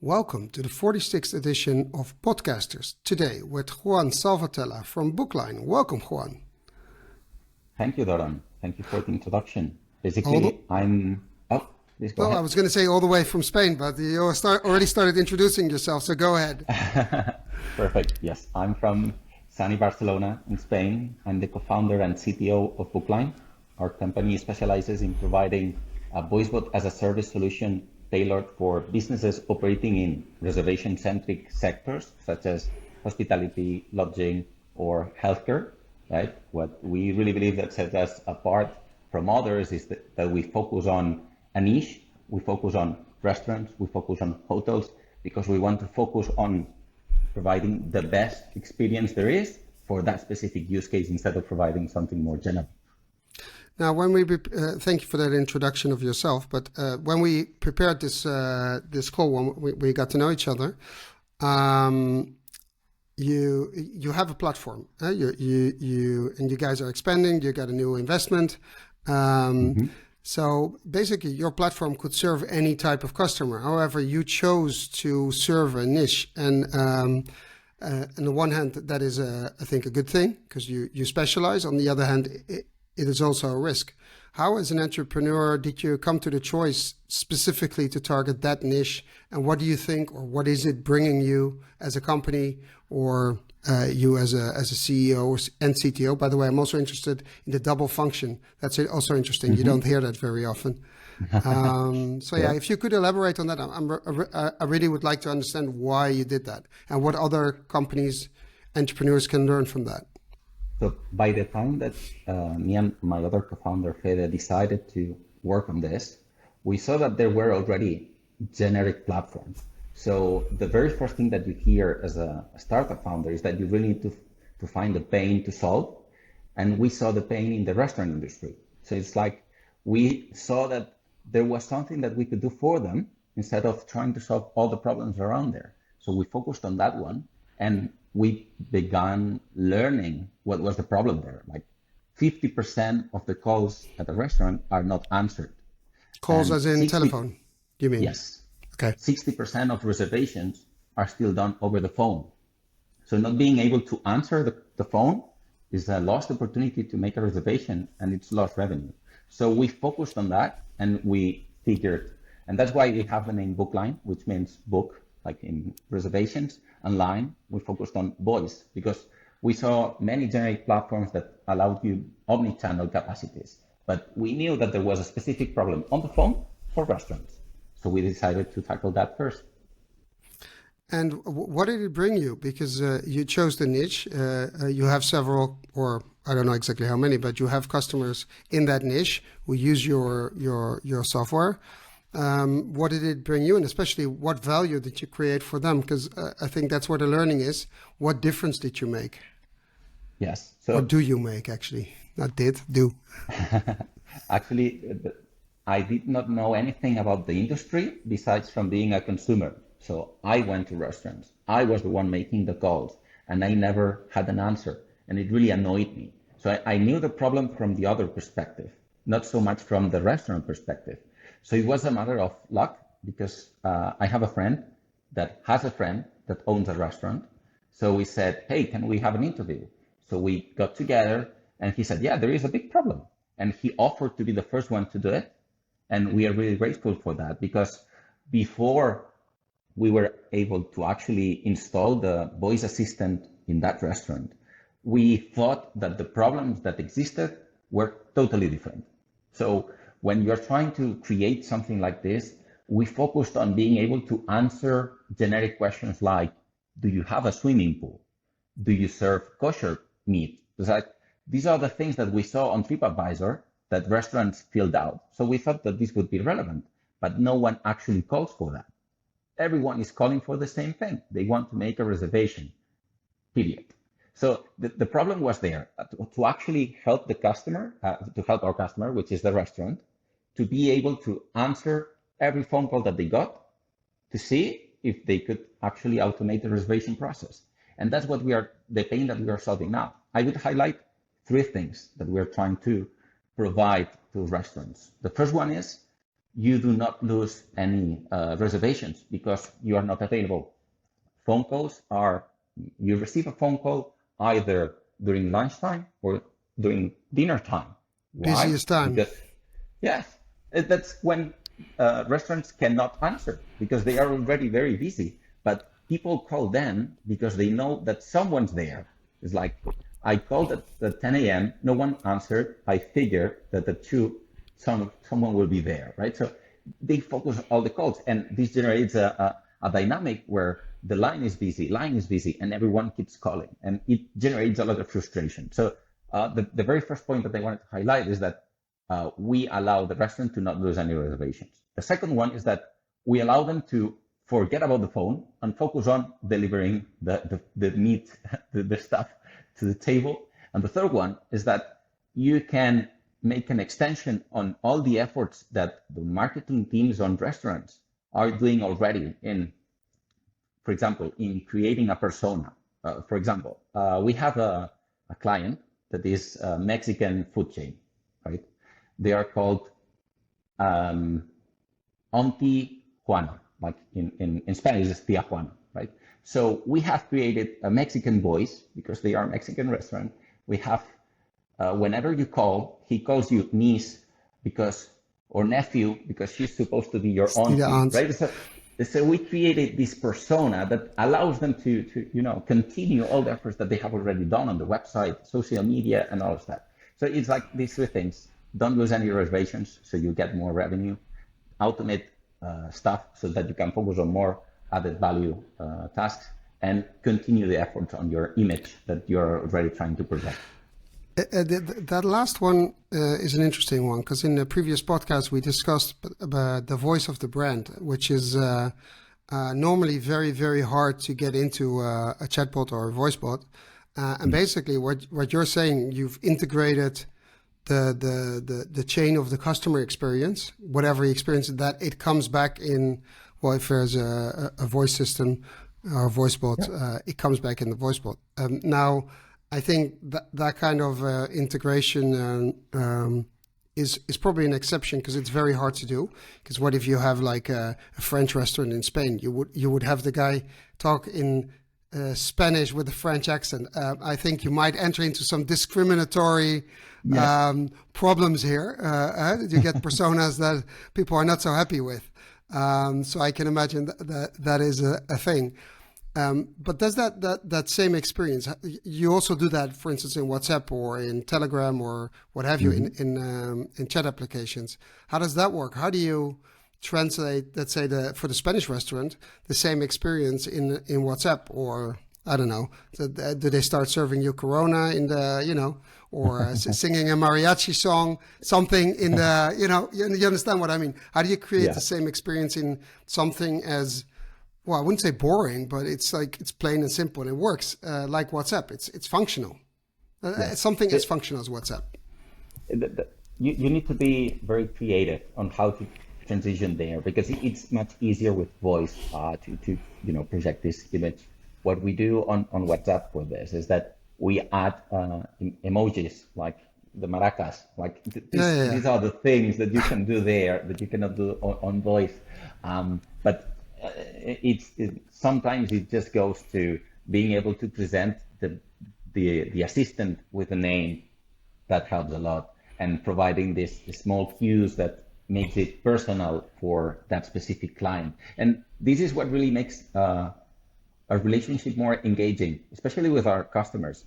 welcome to the 46th edition of Podcasters. Today with Juan Salvatella from Bookline. Welcome, Juan. Thank you, Doran. Thank you for the introduction. Basically, I'm... Oh, please go ahead. I was going to say all the way from Spain, but you already started introducing yourself, so go ahead. Perfect. Yes, I'm from sunny Barcelona in Spain. I'm the co-founder and CTO of Bookline. Our company specializes in providing a voice bot as a service solution tailored for businesses operating in reservation-centric sectors such as hospitality, lodging, or healthcare. Right? What we really believe that sets us apart from others is that we focus on a niche, we focus on restaurants, we focus on hotels, because we want to focus on providing the best experience there is for that specific use case instead of providing something more general. Now, when we thank you for that introduction of yourself, but when we prepared this call, when we got to know each other, you have a platform. You guys are expanding. You got a new investment. So basically, your platform could serve any type of customer. However, you chose to serve a niche, and on the one hand, that is I think a good thing because you specialize. On the other hand, it is also a risk. How, as an entrepreneur, did you come to the choice specifically to target that niche? And what do you think, or what is it bringing you as a company, or you as a CEO and CTO? By the way, I'm also interested in the double function. That's also interesting. You don't hear that very often. So yeah, if you could elaborate on that, I really would like to understand why you did that and what other companies, entrepreneurs can learn from that. So by the time that me and my other co-founder, Fede, decided to work on this, we saw that there were already generic platforms. So the very first thing that you hear as a startup founder is that you really need to find a pain to solve. And we saw the pain in the restaurant industry. So it's like we saw that there was something that we could do for them instead of trying to solve all the problems around there. So we focused on that one, and we began learning what was the problem there. Like 50% of the calls at the restaurant are not answered. Calls as in telephone, you mean? Yes. Okay. 60% of reservations are still done over the phone. So not being able to answer the phone is a lost opportunity to make a reservation, and it's lost revenue. So we focused on that, and we figured, and that's why we have the name Bookline, which means book, like in reservations. And line, we focused on voice because we saw many generic platforms that allowed you omni-channel capacities. But we knew that there was a specific problem on the phone for restaurants. So we decided to tackle that first. And what did it bring you? Because you chose the niche. You have several, or I don't know exactly how many, but you have customers in that niche who use your software. What did it bring you, and especially what value did you create for them? Because I think that's where the learning is. What difference did you make? Yes. Or do you make, actually? Not did, do. Actually, I did not know anything about the industry besides from being a consumer. So I went to restaurants. I was the one making the calls, and I never had an answer. And it really annoyed me. So I knew the problem from the other perspective, not so much from the restaurant perspective. So it was a matter of luck because I have a friend that has a friend that owns a restaurant. So we said, hey, can we have an interview? So we got together, and he said, yeah, there is a big problem. And he offered to be the first one to do it. And we are really grateful for that because before we were able to actually install the voice assistant in that restaurant, we thought that the problems that existed were totally different. So when you're trying to create something like this, we focused on being able to answer generic questions like, do you have a swimming pool? Do you serve kosher meat? These are the things that we saw on TripAdvisor that restaurants filled out. So we thought that this would be relevant, but no one actually calls for that. Everyone is calling for the same thing. They want to make a reservation, period. So the problem was there to actually help the customer, to help our customer, which is the restaurant, to be able to answer every phone call that they got to see if they could actually automate the reservation process. And that's what the pain that we are solving now. I would highlight 3 things that we are trying to provide to restaurants. The first one is you do not lose any reservations because you are not available. Phone calls are, you receive a phone call either during lunchtime or during dinner time. Why? Busiest time. Because, yes, that's when restaurants cannot answer because they are already very busy. But people call them because they know that someone's there. It's like, I called at 10 a.m., no one answered. I figure that at 2, someone will be there, right? So they focus all the calls, and this generates a dynamic where the line is busy, and everyone keeps calling, and it generates a lot of frustration. So the very first point that I wanted to highlight is that we allow the restaurant to not lose any reservations. The second one is that we allow them to forget about the phone and focus on delivering the meat, the stuff to the table. And the third one is that you can make an extension on all the efforts that the marketing teams on restaurants are doing already in, for example, in creating a persona. For example, we have a client that is a Mexican food chain, right? They are called Auntie Juana, like in Spanish, it's Tia Juana, right? So we have created a Mexican voice because they are a Mexican restaurant. We have, whenever you call, he calls you niece because, or nephew, because she's supposed to be your auntie, right? So we created this persona that allows them to continue all the efforts that they have already done on the website, social media, and all of that. So it's like these three things. Don't lose any reservations so you get more revenue. Automate stuff so that you can focus on more added value tasks, and continue the efforts on your image that you're already trying to project. That last one is an interesting one, because in the previous podcast we discussed about the voice of the brand, which is normally very, very hard to get into a chatbot or a voice bot. And basically what you're saying, you've integrated the chain of the customer experience, whatever he experiences, that it comes back in, well, if there's a voice system or a voice bot, it comes back in the voice bot. Now, I think that kind of integration is probably an exception, because it's very hard to do. Because what if you have like a French restaurant in Spain? You would have the guy talk in Spanish with a French accent. I think you might enter into some discriminatory problems here. You get personas that people are not so happy with. So I can imagine that is a thing. But does that same experience, you also do that, for instance, in WhatsApp or in Telegram or what have you, in chat applications? How does that work? How do you translate, let's say, for the Spanish restaurant, the same experience in WhatsApp? Or I don't know, do they start serving you Corona in the, or singing a mariachi song, something in the, you understand what I mean? How do you create the same experience in something as, well, I wouldn't say boring, but it's like, it's plain and simple and it works, like WhatsApp. It's functional. It's something as functional as WhatsApp. You need to be very creative on how to transition there, because it's much easier with voice to project this image. What we do on WhatsApp with this is that we add emojis like the maracas, like these are the things that you can do there that you cannot do on voice. But sometimes it just goes to being able to present the assistant with a name. That helps a lot, and providing this small cues that makes it personal for that specific client. And this is what really makes our relationship more engaging, especially with our customers.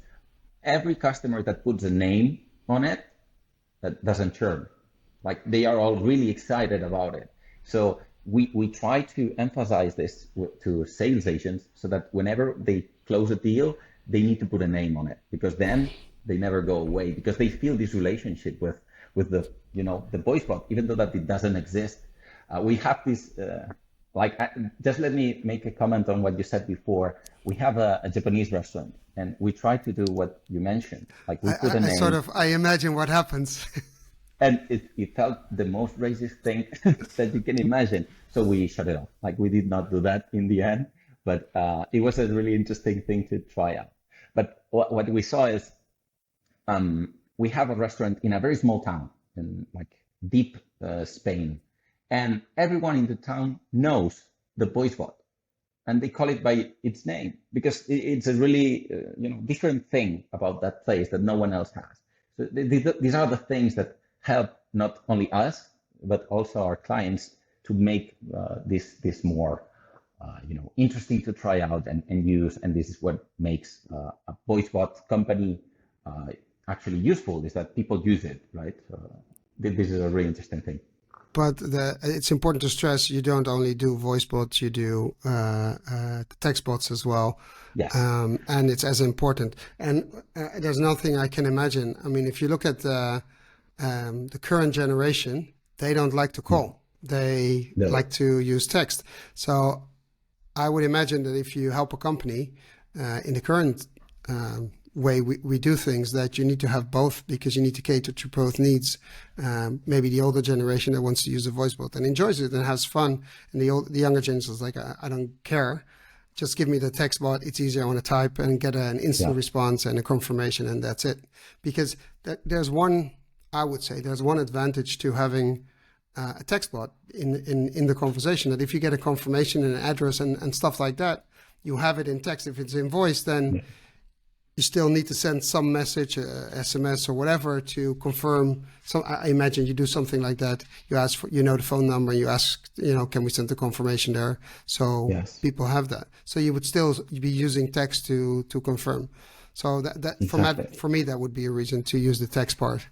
Every customer that puts a name on it, that doesn't churn. Like, they are all really excited about it. So we try to emphasize this to sales agents, so that whenever they close a deal, they need to put a name on it, because then they never go away, because they feel this relationship with the voice bot, even though that it doesn't exist. We have this, just let me make a comment on what you said before. We have a Japanese restaurant, and we try to do what you mentioned. Like, we put a name. I imagine what happens. And it felt the most racist thing that you can imagine. So we shut it off. Like, we did not do that in the end, but it was a really interesting thing to try out. But what we saw is, we have a restaurant in a very small town in like deep Spain, and everyone in the town knows the voice bot, and they call it by its name because it's a really different thing about that place that no one else has. So these are the things that help not only us but also our clients to make this more interesting to try out and use. And this is what makes a voice bot company actually useful, is that people use it, right? This is a really interesting thing. But it's important to stress you don't only do voice bots, you do text bots as well. Yes. And it's as important. And there's nothing I can imagine. I mean, if you look at the current generation, they don't like to call. They like to use text. So I would imagine that if you help a company in the current way we do things, that you need to have both, because you need to cater to both needs. Maybe the older generation that wants to use a voice bot and enjoys it and has fun, and the younger generation is like, I don't care, just give me the text bot, it's easier, I want to type and get an instant response and a confirmation, and that's it. Because there's one advantage to having a text bot in the conversation, that if you get a confirmation and an address and stuff like that, you have it in text. If it's in voice, then you still need to send some message, SMS or whatever, to confirm. So I imagine you do something like that. You ask for, the phone number. You ask, can we send the confirmation there? So people have that. So you would still be using text to confirm. So that exactly. For me, that would be a reason to use the text part.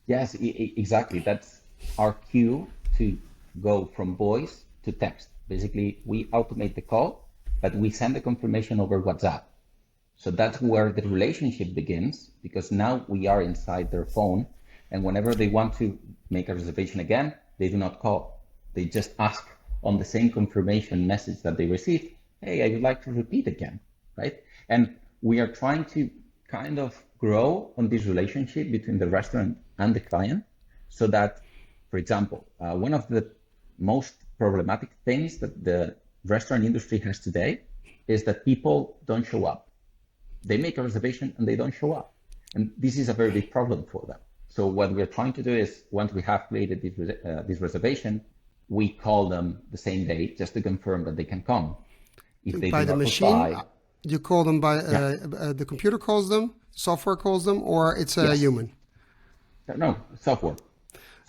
Yes, exactly. That's our cue to go from voice to text. Basically, we automate the call, but we send the confirmation over WhatsApp. So that's where the relationship begins, because now we are inside their phone, and whenever they want to make a reservation again, they do not call. They just ask on the same confirmation message that they received, hey, I would like to repeat again, right? And we are trying to kind of grow on this relationship between the restaurant and the client, so that, for example, one of the most problematic things that the restaurant industry has today is that people don't show up. They make a reservation and they don't show up. And this is a very big problem for them. So what we're trying to do is, once we have created this reservation, we call them the same day just to confirm that they can come. If they by do the not machine, reply, you call them by the computer calls them, software calls them, or it's a human? No, software.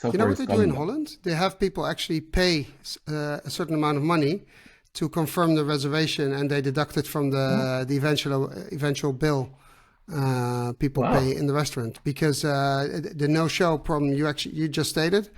You know what they do in Holland? They have people actually pay a certain amount of money to confirm the reservation, and they deduct it from the eventual bill people pay in the restaurant, because the no-show problem you just stated,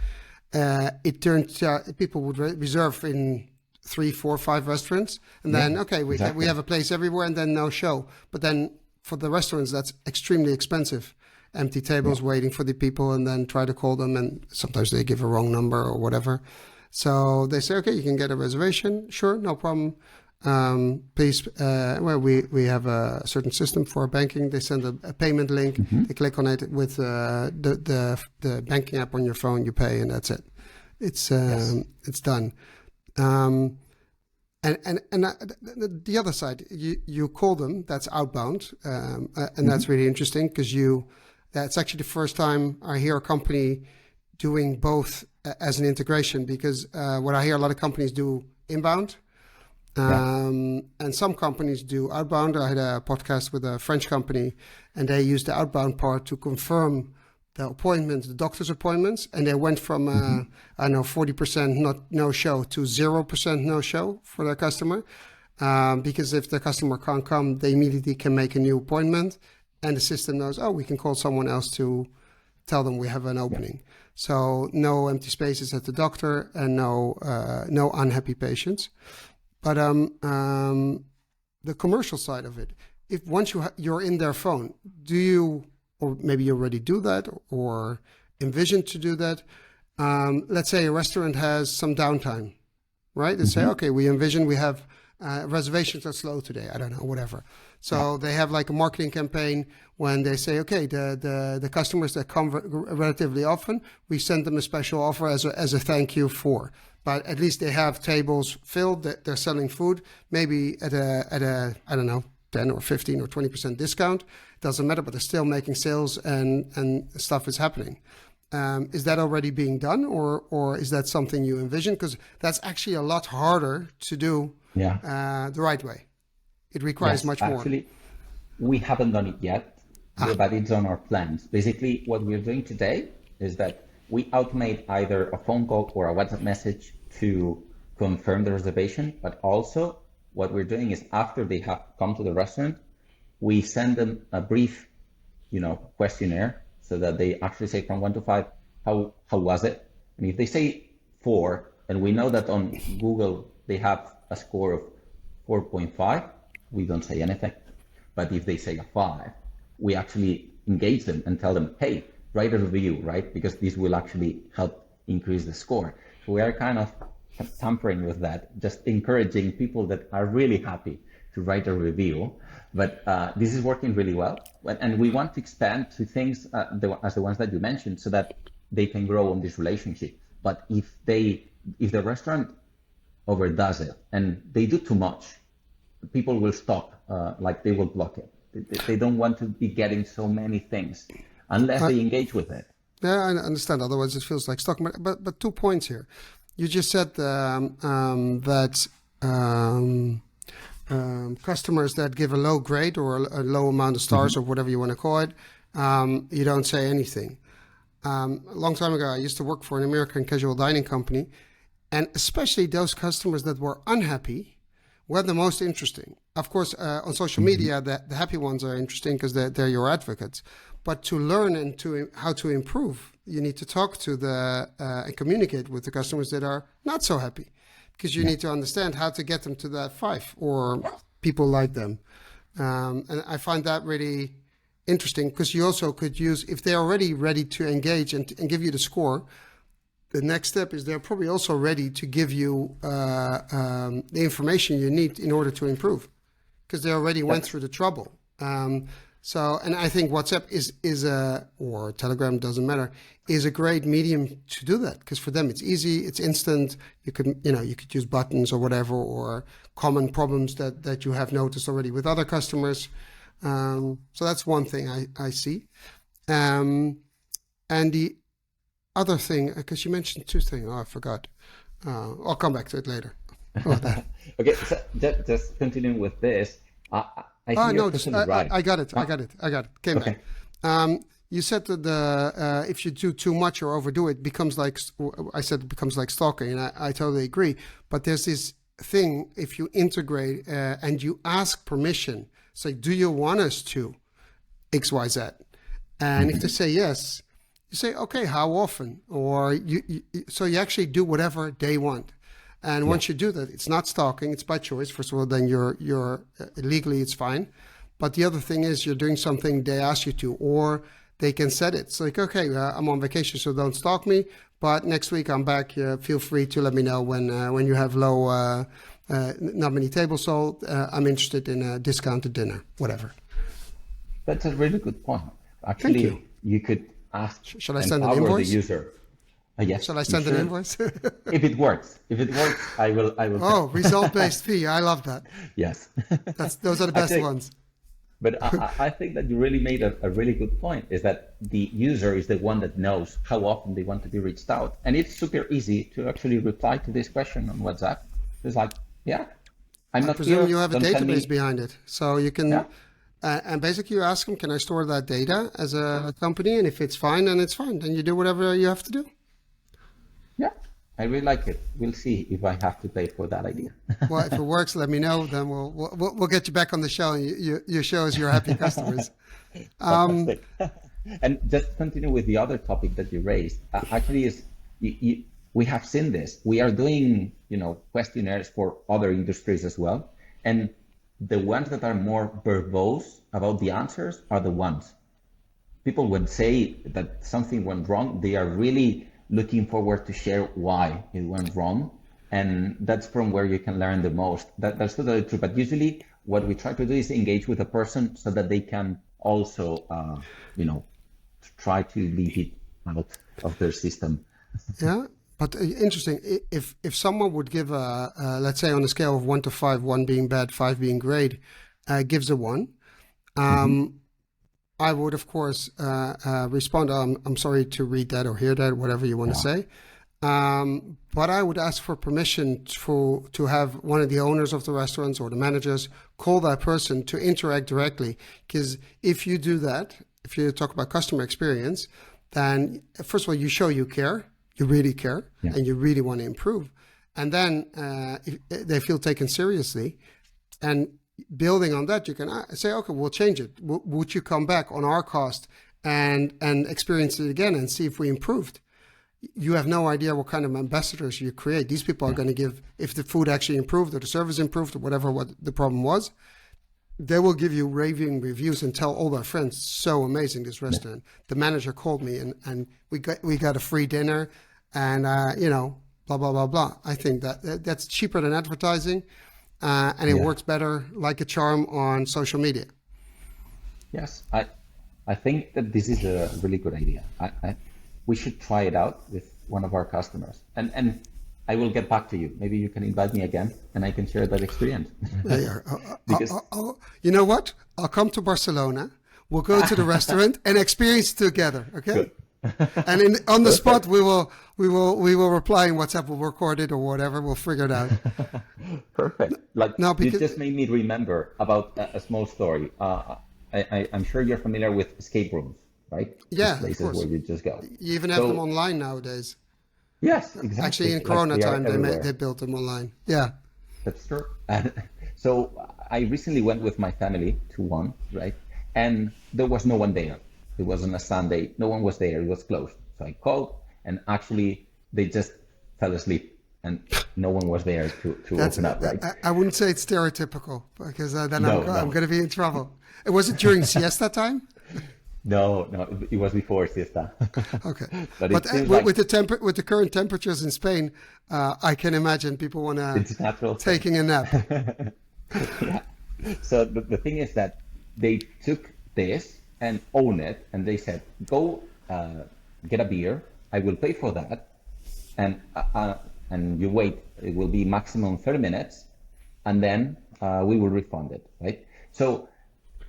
it turns out people would reserve in 3, 4, 5 restaurants, and then we have a place everywhere, and then no show. But then for the restaurants, that's extremely expensive. Empty tables waiting for the people, and then try to call them, and sometimes they give a wrong number or whatever. So they say, okay, you can get a reservation. Sure, no problem. Please, we have a certain system for banking. They send a payment link. They click on it with the banking app on your phone. You pay, and that's it. It's done. And the other side, you call them. That's outbound, and that's really interesting, because that's actually the first time I hear a company doing both as an integration, because what I hear a lot of companies do inbound, and some companies do outbound. I had a podcast with a French company, and they used the outbound part to confirm the appointments, the doctor's appointments, and they went from 40% no show to 0% no show for their customer, because if the customer can't come, they immediately can make a new appointment, and the system knows, we can call someone else to tell them we have an opening. So no empty spaces at the doctor, and no unhappy patients. But the commercial side of it, if once you're in their phone, do you, or maybe you already do that or envision to do that? Let's say a restaurant has some downtime, right? They say, okay, we have reservations are slow today. I don't know, whatever. So they have like a marketing campaign when they say, okay, the customers that come relatively often, we send them a special offer as a thank you for. But at least they have tables filled, that they're selling food, maybe at a I don't know, 10 or 15 or 20% discount. Doesn't matter, but they're still making sales, and stuff is happening. Is that already being done, or is that something you envision? Because that's actually a lot harder to do Yeah. the right way. It requires Yes, much more. actually, we haven't done it yet, Ah, but it's on our plans. Basically, what we're doing today is that we automate either a phone call or a WhatsApp message to confirm the reservation, but also what we're doing is after they have come to the restaurant, we send them a brief, questionnaire so that they actually say from 1 to 5, how was it? And if they say 4, and we know that on Google they have a score of 4.5, we don't say anything. But if they say a 5, we actually engage them and tell them, hey, write a review, right? Because this will actually help increase the score. So we are kind of tampering with that, just encouraging people that are really happy to write a review. But this is working really well. And we want to expand to things as the ones that you mentioned so that they can grow on this relationship. But if the restaurant overdoes it and they do too much, people will stop, like they will block it. They don't want to be getting so many things unless I, they engage with it. yeah, I understand. Otherwise, it feels like stock. But 2 points here. You just said that customers that give a low grade or a low amount of stars or whatever you want to call it, you don't say anything. A long time ago, I used to work for an American casual dining company, and especially those customers that were unhappy were the most interesting. Of course, on social media, the happy ones are interesting because they're your advocates. But to learn and how to improve, you need to talk to and communicate with the customers that are not so happy, because you need to understand how to get them to that 5 or people like them. And I find that really interesting because you also could use, if they're already ready to engage and give you the score, the next step is they're probably also ready to give you the information you need in order to improve, because they already went through the trouble. And I think WhatsApp or Telegram, doesn't matter, is a great medium to do that, because for them it's easy, it's instant. You could use buttons or whatever, or common problems that you have noticed already with other customers. So that's one thing I see. And the other thing, because you mentioned 2 things. Oh, I forgot. I'll come back to it later. How about that? Okay, so just continuing with this, I think you're No, totally right. I got it. I got it. Came Okay. back. You said that if you do too much or overdo it, becomes like, I said, it becomes like stalking, and I totally agree. But there's this thing, if you integrate and you ask permission, say, do you want us to X, Y, Z? And if they say yes, you say, okay, how often? Or so you actually do whatever they want. And once you do that, it's not stalking, it's by choice. First of all, then you're legally, it's fine. But the other thing is you're doing something they ask you to, or they can set it. So like, okay, I'm on vacation, so don't stalk me. But next week I'm back. Feel free to let me know when you have low, not many tables sold. I'm interested in a discounted dinner, whatever. That's a really good point. Thank you. Actually, you could ask, Shall I send an empower the invoice? user. Yes, Shall I you send an should. invoice? If it works, I will Oh, pay. result-based fee. I love that. Yes. Those are the best Actually, ones. but I think that you really made a really good point, is that the user is the one that knows how often they want to be reached out. And it's super easy to actually reply to this question on WhatsApp. It's like, yeah, I'm I not presume here. you have a Don't send database me. behind it. So you Yeah, can, and basically you ask them, can I store that data as a company? And if it's fine, then it's fine. Then you do whatever you have to do. yeah. I really like it. We'll see if I have to pay for that idea. Well, if it works, let me know. Then we'll get you back on the show, and you show us your happy customers. Fantastic. And just continue with the other topic that you raised. Actually, we have seen this. We are doing, questionnaires for other industries as well, and the ones that are more verbose about the answers are the ones people would say that something went wrong. They are really looking forward to share why it went wrong, and that's from where you can learn the most. That's totally true. But usually, what we try to do is engage with a person so that they can also, try to leave it out of their system. Yeah, but interesting. If someone would give let's say on a scale of 1 to 5, 1 being bad, 5 being great, gives a 1. Mm-hmm. I would, of course, respond, I'm sorry to read that or hear that, whatever you want to say. But I would ask for permission to have one of the owners of the restaurants or the managers call that person to interact directly. Because if you do that, if you talk about customer experience, then first of all, you show you care, you really care, and you really want to improve. And then if they feel taken seriously, and building on that, you can say, okay, we'll change it. Would you come back on our cost and experience it again and see if we improved? You have no idea what kind of ambassadors you create. These people are going to give, if the food actually improved or the service improved or whatever what the problem was, they will give you raving reviews and tell all their friends, so amazing, this restaurant. The manager called me and we got a free dinner and, blah, blah, blah, blah. I think that's cheaper than advertising. And it works better like a charm on social media. Yes, I think that this is a really good idea. We should try it out with one of our customers. And I will get back to you. Maybe you can invite me again and I can share that experience. Because... you know what? I'll come to Barcelona. We'll go to the restaurant and experience it together. Okay. Good. And on the spot, we will reply in WhatsApp. We'll record it or whatever. We'll figure it out. Perfect. Like no, because... it just made me remember about a small story. I'm sure you're familiar with escape rooms, right? Yeah, places of course. where you just go. You even have them online nowadays. Yes, exactly. Actually, in Corona time, they built them online. Yeah, that's true. And so I recently went with my family to one, right? And there was no one there. It was on a Sunday. No one was there. It was closed. So I called, and actually they just fell asleep, and no one was there to open up. Right? I wouldn't say it's stereotypical because then I'm going to be in trouble. Was it during siesta time? No, it was before siesta. Okay, but with the current temperatures in Spain, I can imagine people want to taking a nap. Yeah. So the thing is that they took this and own it, and they said, go get a beer, I will pay for that, and you wait, it will be maximum 30 minutes, and then we will refund it, right? So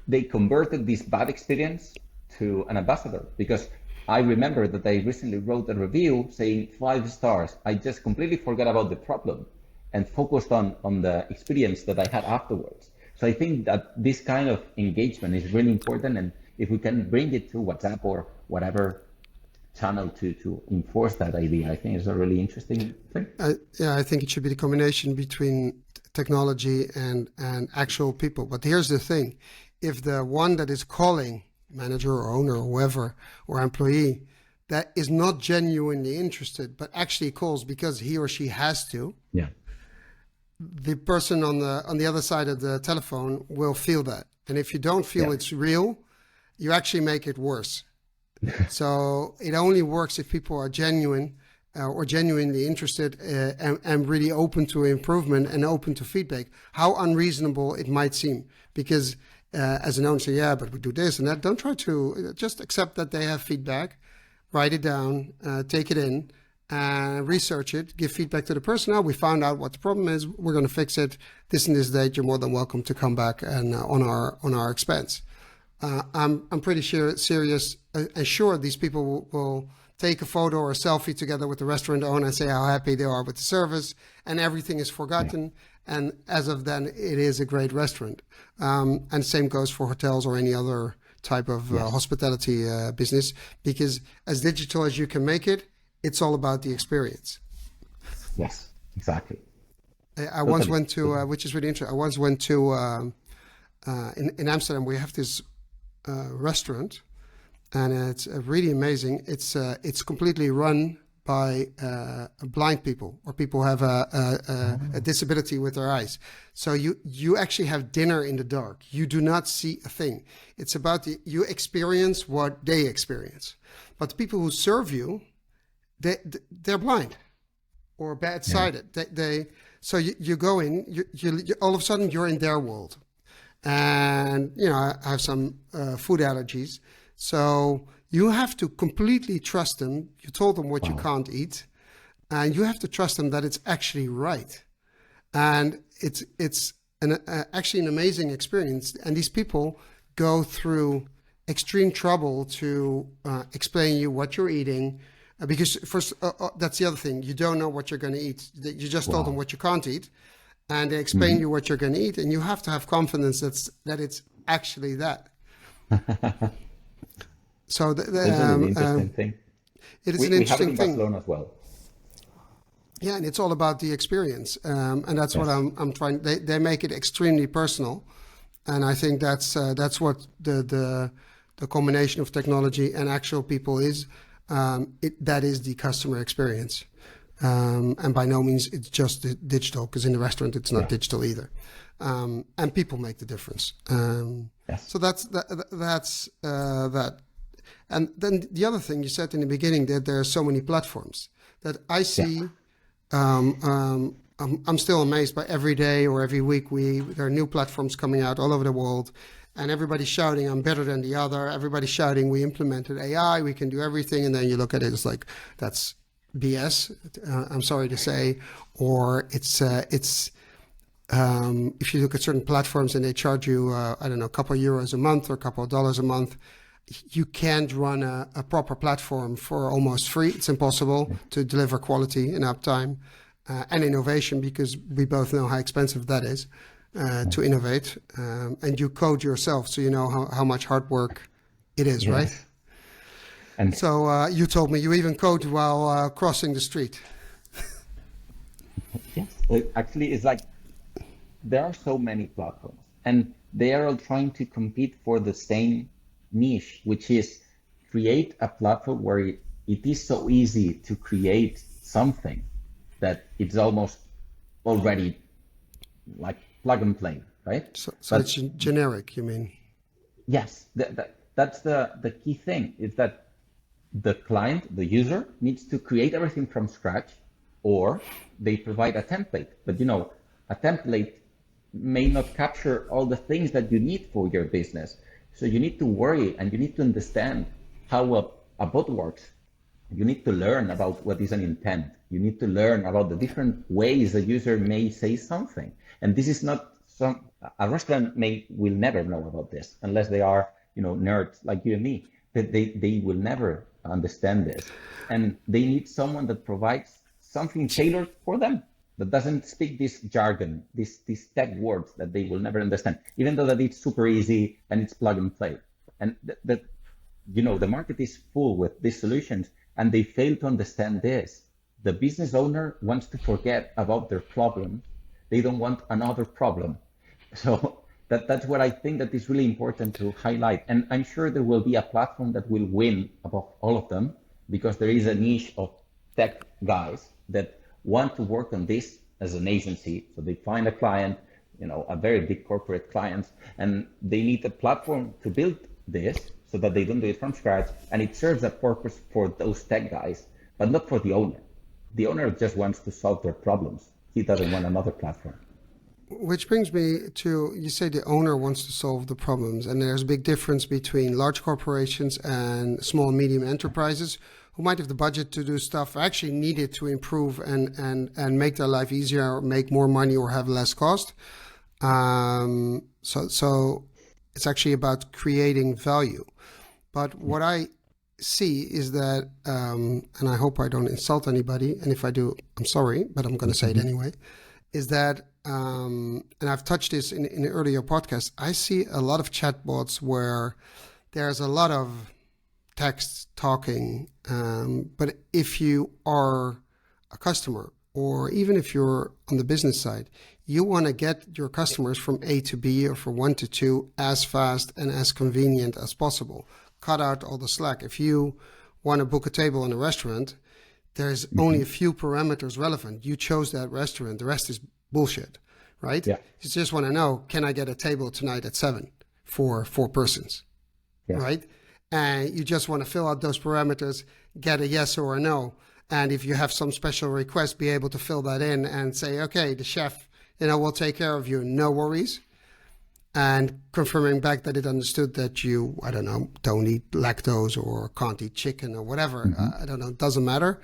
they converted this bad experience to an ambassador, because I remember that I recently wrote a review saying 5 stars. I just completely forgot about the problem and focused on the experience that I had afterwards. So I think that this kind of engagement is really important, and if we can bring it to WhatsApp or whatever channel to enforce that idea, I think it's a really interesting thing. I think it should be the combination between technology and actual people. But here's the thing. If the one that is calling, manager or owner or whoever, or employee, that is not genuinely interested, but actually calls because he or she has to, the person on the other side of the telephone will feel that. And if you don't feel it's real, you actually make it worse. So it only works if people are genuine or genuinely interested and really open to improvement and open to feedback, how unreasonable it might seem. Because as an owner, say, but we do this and that. Don't try to just accept that they have feedback, write it down, take it in, research it, give feedback to the person. We found out what the problem is. We're going to fix it. This and this date. You're more than welcome to come back and on our expense. I'm pretty serious and sure these people will take a photo or a selfie together with the restaurant owner and say how happy they are with the service, and everything is forgotten. And as of then, it is a great restaurant. And same goes for hotels or any other type of hospitality business, because as digital as you can make it, it's all about the experience. Yes, exactly. I once went to, which is really interesting. I once went to, in Amsterdam, we have this restaurant, and it's really amazing. It's completely run by blind people or people who have a disability with their eyes. So you actually have dinner in the dark. You do not see a thing. It's about you experience what they experience. But the people who serve you, they're blind or bad-sighted. So you go in, you all of a sudden you're in their world. And, I have some food allergies. So you have to completely trust them. You told them what you can't eat. And you have to trust them that it's actually right. And it's actually an amazing experience. And these people go through extreme trouble to explain you what you're eating. Because first, that's the other thing. You don't know what you're going to eat. You just told them Wow. what you can't eat, and they explain you what you're going to eat, and you have to have confidence that it's actually that. So That's a really interesting thing. it is an We have it interesting in thing. Barcelona as well. Yeah, and it's all about the experience, and that's what Yes. I'm trying. They make it extremely personal, and I think that's what the combination of technology and actual people is. That is the customer experience, and by no means it's just digital, because in the restaurant it's not Yeah. digital either, and people make the difference. Yes. So that's that. And then the other thing you said in the beginning, that there are so many platforms that I Yeah. see. I'm still amazed by every day or every week there are new platforms coming out all over the world, and everybody's shouting, I'm better than the other. Everybody's shouting, we implemented AI, we can do everything. And then you look at it, it's like, that's BS, I'm sorry to say. Or it's if you look at certain platforms and they charge you, I don't know, a couple of euros a month or a couple of dollars a month, you can't run a proper platform for almost free. It's impossible to deliver quality and uptime and innovation, because we both know how expensive that is to innovate. And you code yourself, so you know how much hard work it is, right? Yes. And So you told me you even code while crossing the street. yes, actually, it's like there are so many platforms, and they are all trying to compete for the same niche, which is create a platform where it is so easy to create something that it's almost already like plug and play, right? So it's But generic, you mean? yes, that's the key thing is that the client, the user, needs to create everything from scratch, or they provide a template. But a template may not capture all the things that you need for your business. So you need to worry and you need to understand how a bot works. You need to learn about what is an intent. You need to learn about the different ways the user may say something. And this is not a restaurant will never know about this unless they are, nerds like you and me. They will never understand this. And they need someone that provides something tailored for them, that doesn't speak this jargon, these tech words that they will never understand, even though that it's super easy and it's plug and play. And that the market is full with these solutions, and they fail to understand this. The business owner wants to forget about their problem. They don't want another problem. So that's what I think that is really important to highlight. And I'm sure there will be a platform that will win above all of them, because there is a niche of tech guys that want to work on this as an agency. So they find a client, a very big corporate client, and they need a platform to build this so that they don't do it from scratch. And it serves a purpose for those tech guys, but not for the owner. The owner just wants to solve their problems. He doesn't want another platform. Which brings me to, you say the owner wants to solve the problems, and there's a big difference between large corporations and small and medium enterprises who might have the budget to do stuff, actually need it to improve and make their life easier, or make more money, or have less cost. So it's actually about creating value. But what I see is that, and I hope I don't insult anybody, and if I do, I'm sorry, but I'm going to say it anyway, is that, and I've touched this in an earlier podcast, I see a lot of chatbots where there's a lot of text talking, but if you are a customer, or even if you're on the business side, you want to get your customers from A to B, or from 1 to 2 as fast and as convenient as possible. Cut out all the slack. If you want to book a table in a restaurant, there's only a few parameters relevant. You chose that restaurant. The rest is bullshit, right? Yeah. You just want to know, can I get a table tonight at 7 for 4 persons, Yes. right? And you just want to fill out those parameters, get a yes or a no. And if you have some special request, be able to fill that in and say, okay, the chef, will take care of you. No worries. And confirming back that it understood that you, I don't know, don't eat lactose or can't eat chicken or whatever. I don't know. It doesn't matter.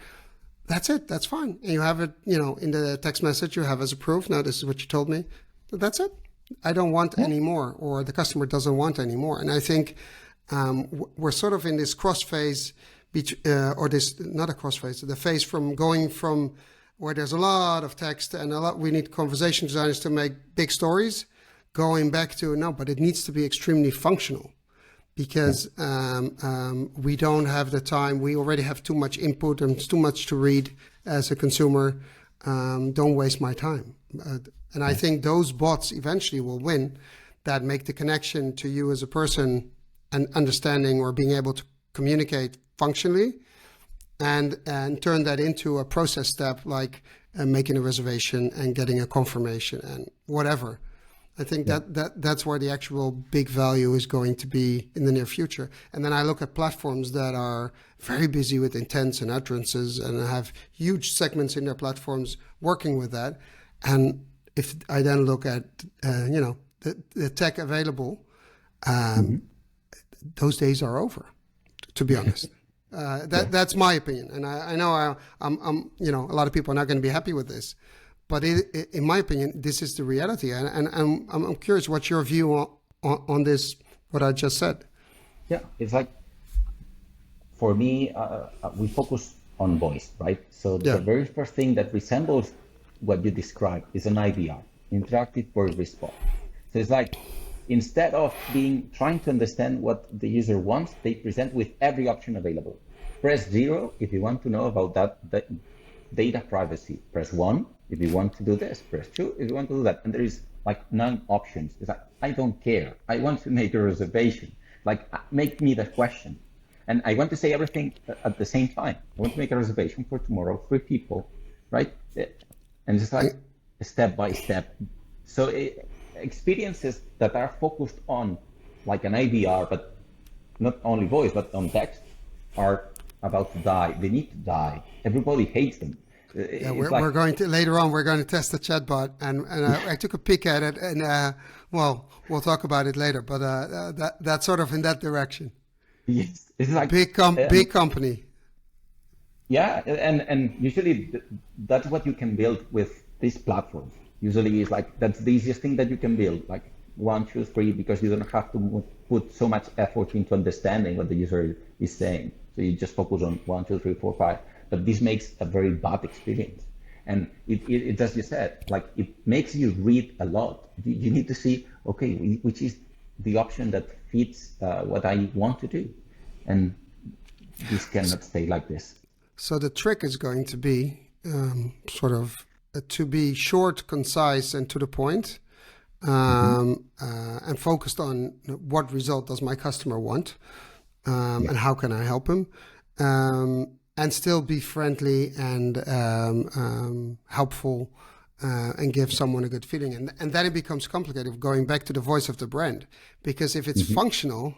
That's it. That's fine. And you have it, in the text message you have as a proof. No, this is what you told me. That's it. I don't want any more, or the customer doesn't want any more. And I think we're sort of in this cross phase, or this, not a cross phase, the phase from going from where there's a lot of text and we need conversation designers to make big stories, going back to no, but it needs to be extremely functional, because we don't have the time. We already have too much input and it's too much to read as a consumer. Don't waste my time. And I think those bots eventually will win, that make the connection to you as a person and understanding or being able to communicate functionally, and turn that into a process step like making a reservation and getting a confirmation and whatever. I think that's where the actual big value is going to be in the near future. And then I look at platforms that are very busy with intents and utterances and have huge segments in their platforms working with that. And if I then look at, the tech available, those days are over, to be honest. That's my opinion. And I know I'm a lot of people are not going to be happy with this. But in my opinion, this is the reality, and I'm curious, what's your view on this? What I just said. Yeah, it's like, for me, we focus on voice, right? So the very first thing that resembles what you described is an IVR, interactive voice response. So it's like, instead of trying to understand what the user wants, they present with every option available. Press 0 if you want to know about that data privacy. Press 1 if you want to do this. Press 2 if you want to do that. And there is like 9 options. It's like, I don't care. I want to make a reservation. Like, make me the question. And I want to say everything at the same time. I want to make a reservation for tomorrow, 3 people, right? And it's like step by step. So experiences that are focused on like an IVR, but not only voice, but on text, are about to die. They need to die. Everybody hates them. We're going to later on. We're going to test the chatbot, and I took a peek at it, and we'll talk about it later. But that's sort of in that direction. Yes, it's like big company. Yeah, and usually that's what you can build with these platforms. Usually, it's like that's the easiest thing that you can build. Like 1, 2, 3, because you don't have to put so much effort into understanding what the user is saying. So you just focus on 1, 2, 3, 4, 5. But this makes a very bad experience. And it as you said, like it makes you read a lot. You need to see, okay, which is the option that fits what I want to do. And this cannot stay like this. So the trick is going to be to be short, concise, and to the point, and focused on what result does my customer want, and how can I help him. And still be friendly and helpful, and give someone a good feeling. And then it becomes complicated, going back to the voice of the brand. Because if it's functional,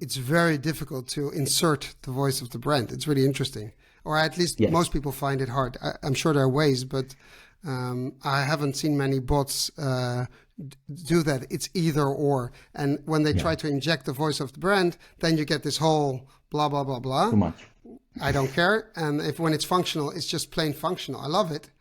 it's very difficult to insert the voice of the brand. It's really interesting. Or at least most people find it hard. I'm sure there are ways, but I haven't seen many bots do that. It's either or. And when they try to inject the voice of the brand, then you get this whole blah, blah, blah, blah. Too much. I don't care. And when it's functional, it's just plain functional. I love it.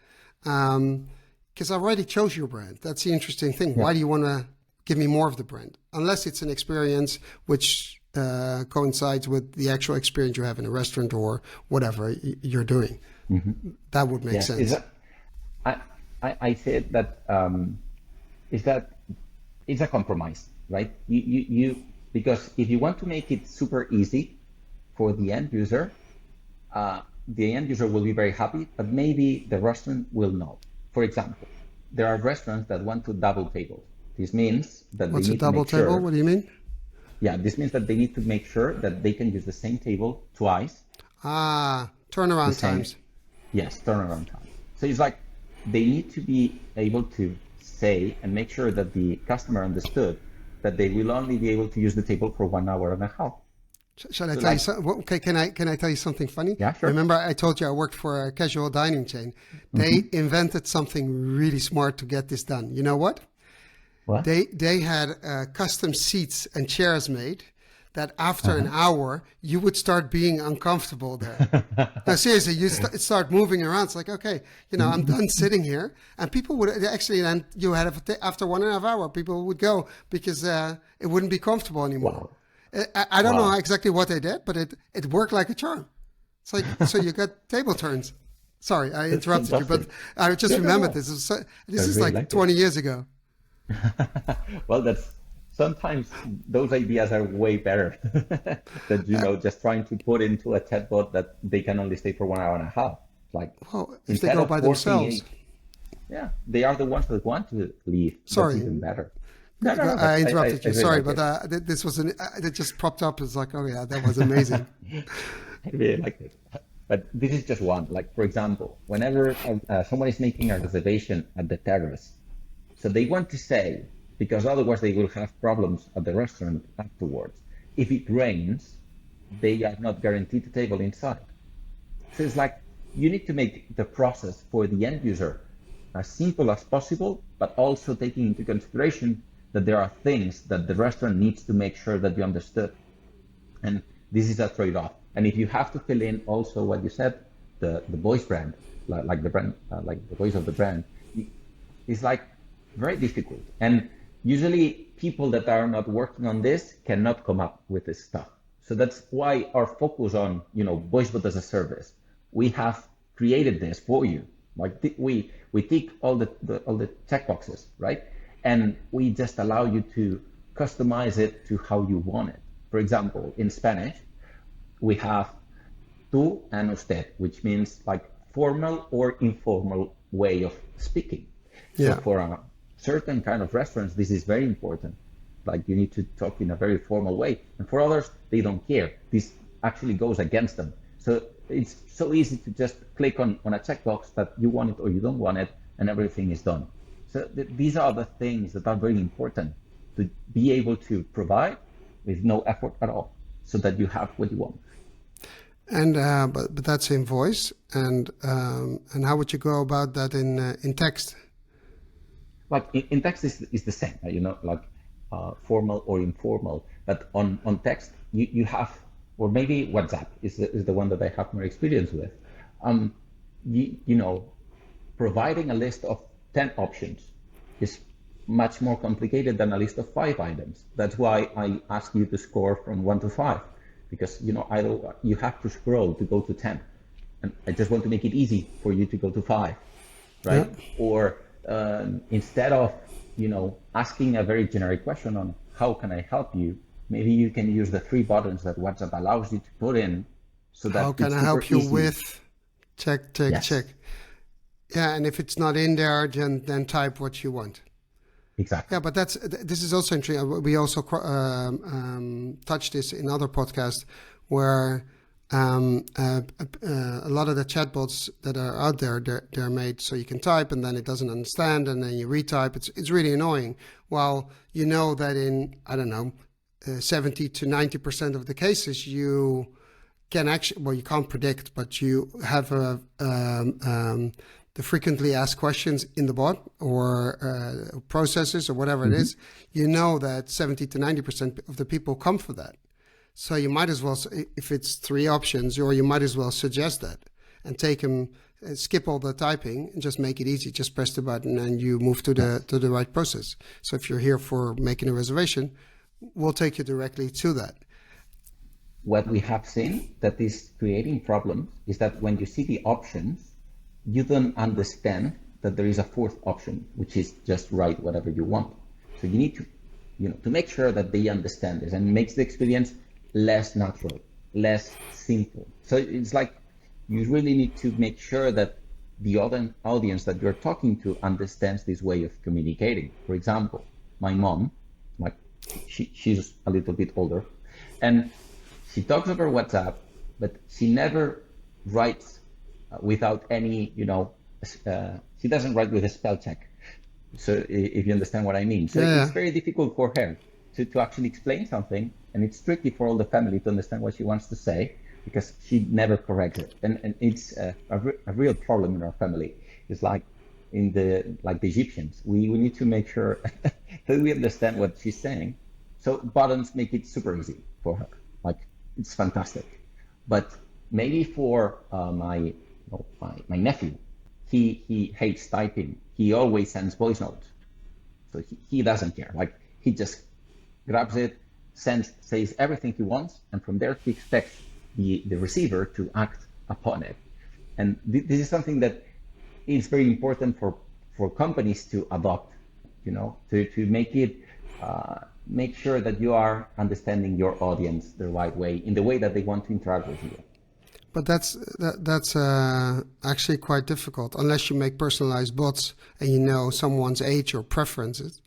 Because I already chose your brand. That's the interesting thing. Why do you want to give me more of the brand? Unless it's an experience which coincides with the actual experience you have in a restaurant or whatever you're doing. That would make sense. I said that it's a compromise, right? You because if you want to make it super easy for the end user will be very happy, but maybe the restaurant will not. For example, there are restaurants that want to double tables. This means that What's they need a double to make table? sure, What do you mean? Yeah, this means that they need to make sure that they can use the same table twice. Turnaround times. Yes, turnaround time. So it's like they need to be able to say and make sure that the customer understood that they will only be able to use the table for 1 hour and a half. Shall I tell you something? Okay, can I tell you something funny? Yeah, sure. Remember, I told you I worked for a casual dining chain. They invented something really smart to get this done. You know what? What? They had custom seats and chairs made that after an hour, you would start being uncomfortable there. No, seriously, you start moving around. It's like, okay, I'm done sitting here. And people would actually, then you had, after 1.5 hours, people would go because it wouldn't be comfortable anymore. Wow. I don't know Wow. exactly what they did, but it worked like a charm. It's like, so you got table turns. Sorry, I That's interrupted you, but fantastic. I just No, no, remembered no. this. I This is really like like it. 20 years ago. Well, that's sometimes those ideas are way better than, just trying to put into a chatbot that they can only stay for 1 hour and a half. Like Well, if they instead go of by forcing themselves. it, yeah, they are the ones that want to leave. That's Sorry, even better. No, no, no, but I I, interrupted I you. really Sorry, like but it. this was it just popped up. It's like, oh yeah, that was amazing. I really like it. But this is just one. Like, for example, whenever someone is making a reservation at the terrace, so they want to say, because otherwise they will have problems at the restaurant afterwards. If it rains, they are not guaranteed a table inside. So it's like you need to make the process for the end user as simple as possible, but also taking into consideration that there are things that the restaurant needs to make sure that you understood. And this is a trade-off. And if you have to fill in also what you said, the voice brand, like the brand, like the voice of the brand, it's like very difficult. And usually people that are not working on this cannot come up with this stuff. So that's why our focus on, voice bot as a service. We have created this for you. Like we tick all the checkboxes, right? And we just allow you to customize it to how you want it. For example, in Spanish, we have tú and usted, which means like formal or informal way of speaking. So Yeah. for a certain kind of restaurants, this is very important. Like you need to talk in a very formal way. And for others, they don't care. This actually goes against them. So it's so easy to just click on a checkbox that you want it or you don't want it, and everything is done. So these are the things that are very important to be able to provide with no effort at all, so that you have what you want. And but that's in voice. And how would you go about that in text? Like in text is the same, like formal or informal. But on text, you have, or maybe WhatsApp is the one that I have more experience with. Um, you know, providing a list of 10 options is much more complicated than a list of 5 items. That's why I ask you to score from 1 to 5, because I don't, you have to scroll to go to 10, and I just want to make it easy for you to go to 5, Yeah. right? Or instead of asking a very generic question on how can I help you, maybe you can use the 3 buttons that WhatsApp allows you to put in, so How that can it's I super help you easy. with? Check, check, Yes, check. Yeah, and if it's not in there, then type what you want. exactly. Yeah, but this is also interesting. We also touched this in other podcasts where a lot of the chatbots that are out there, they're made so you can type and then it doesn't understand and then you retype. It's really annoying. While you know that in, I don't know, 70 to 90% of the cases you can actually, well, you can't predict, but you have the frequently asked questions in the bot or processes or whatever it Hmm. is, you know that 70 to 90% of the people come for that. So you might as well, if it's 3 options, or you might as well suggest that and take them, skip all the typing and just make it easy. Just press the button and you move to Yes. the right process. So if you're here for making a reservation, we'll take you directly to that. What we have seen that is creating problems is that when you see the options, you don't understand that there is a fourth option, which is just write whatever you want. So you need to make sure that they understand this, and makes the experience less natural, less simple. So it's like you really need to make sure that the other audience that you're talking to understands this way of communicating. For example, my mom, like she's a little bit older, and she talks over WhatsApp, but she never writes without any, she doesn't write with a spell check. So if you understand what I mean. So Yeah, it's very difficult for her to actually explain something, and it's tricky for all the family to understand what she wants to say, because she never corrects it. And it's a real problem in our family. It's like the Egyptians. We need to make sure that we understand what she's saying. So buttons make it super easy for her. Like it's fantastic. But maybe for my nephew, he hates typing. He always sends voice notes, so he doesn't care. Like he just grabs it, says everything he wants, and from there he expects the receiver to act upon it. And this is something that is very important for companies to adopt, to make it, make sure that you are understanding your audience the right way, in the way that they want to interact with you. But that's actually quite difficult unless you make personalized bots and you know someone's age or preferences.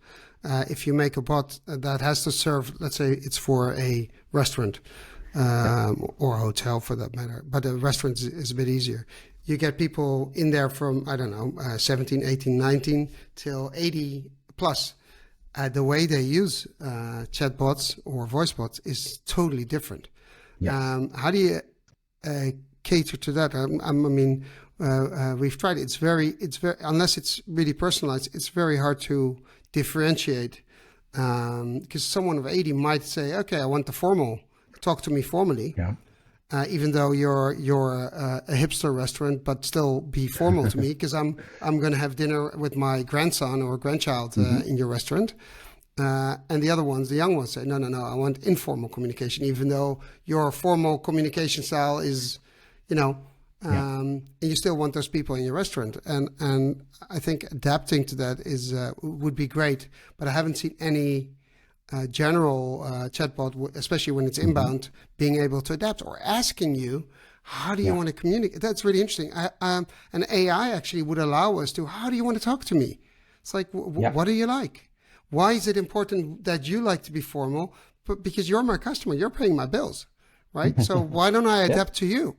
If you make a bot that has to serve, let's say it's for a restaurant or a hotel for that matter, but a restaurant is a bit easier. You get people in there from, I don't know, 17, 18, 19 till 80 plus. The way they use chatbots or voice bots is totally different. Yes. How do you cater to that? I mean, we've tried. It's very unless it's really personalized. It's very hard to differentiate because someone of 80 might say, "Okay, I want the formal. Talk to me formally." Yeah. Even though you're a hipster restaurant, but still be formal to me because I'm going to have dinner with my grandson or grandchild in your restaurant. And the other ones, the young ones, say, no, I want informal communication, even though your formal communication style is, and you still want those people in your restaurant. And I think adapting to that would be great, but I haven't seen any general chatbot, especially when it's inbound, being able to adapt or asking you, how do you want to communicate? That's really interesting. And AI actually would allow us to, how do you want to talk to me? It's like, what do you like? Why is it important that you like to be formal? But because you're my customer, you're paying my bills, right? So why don't I adapt to you?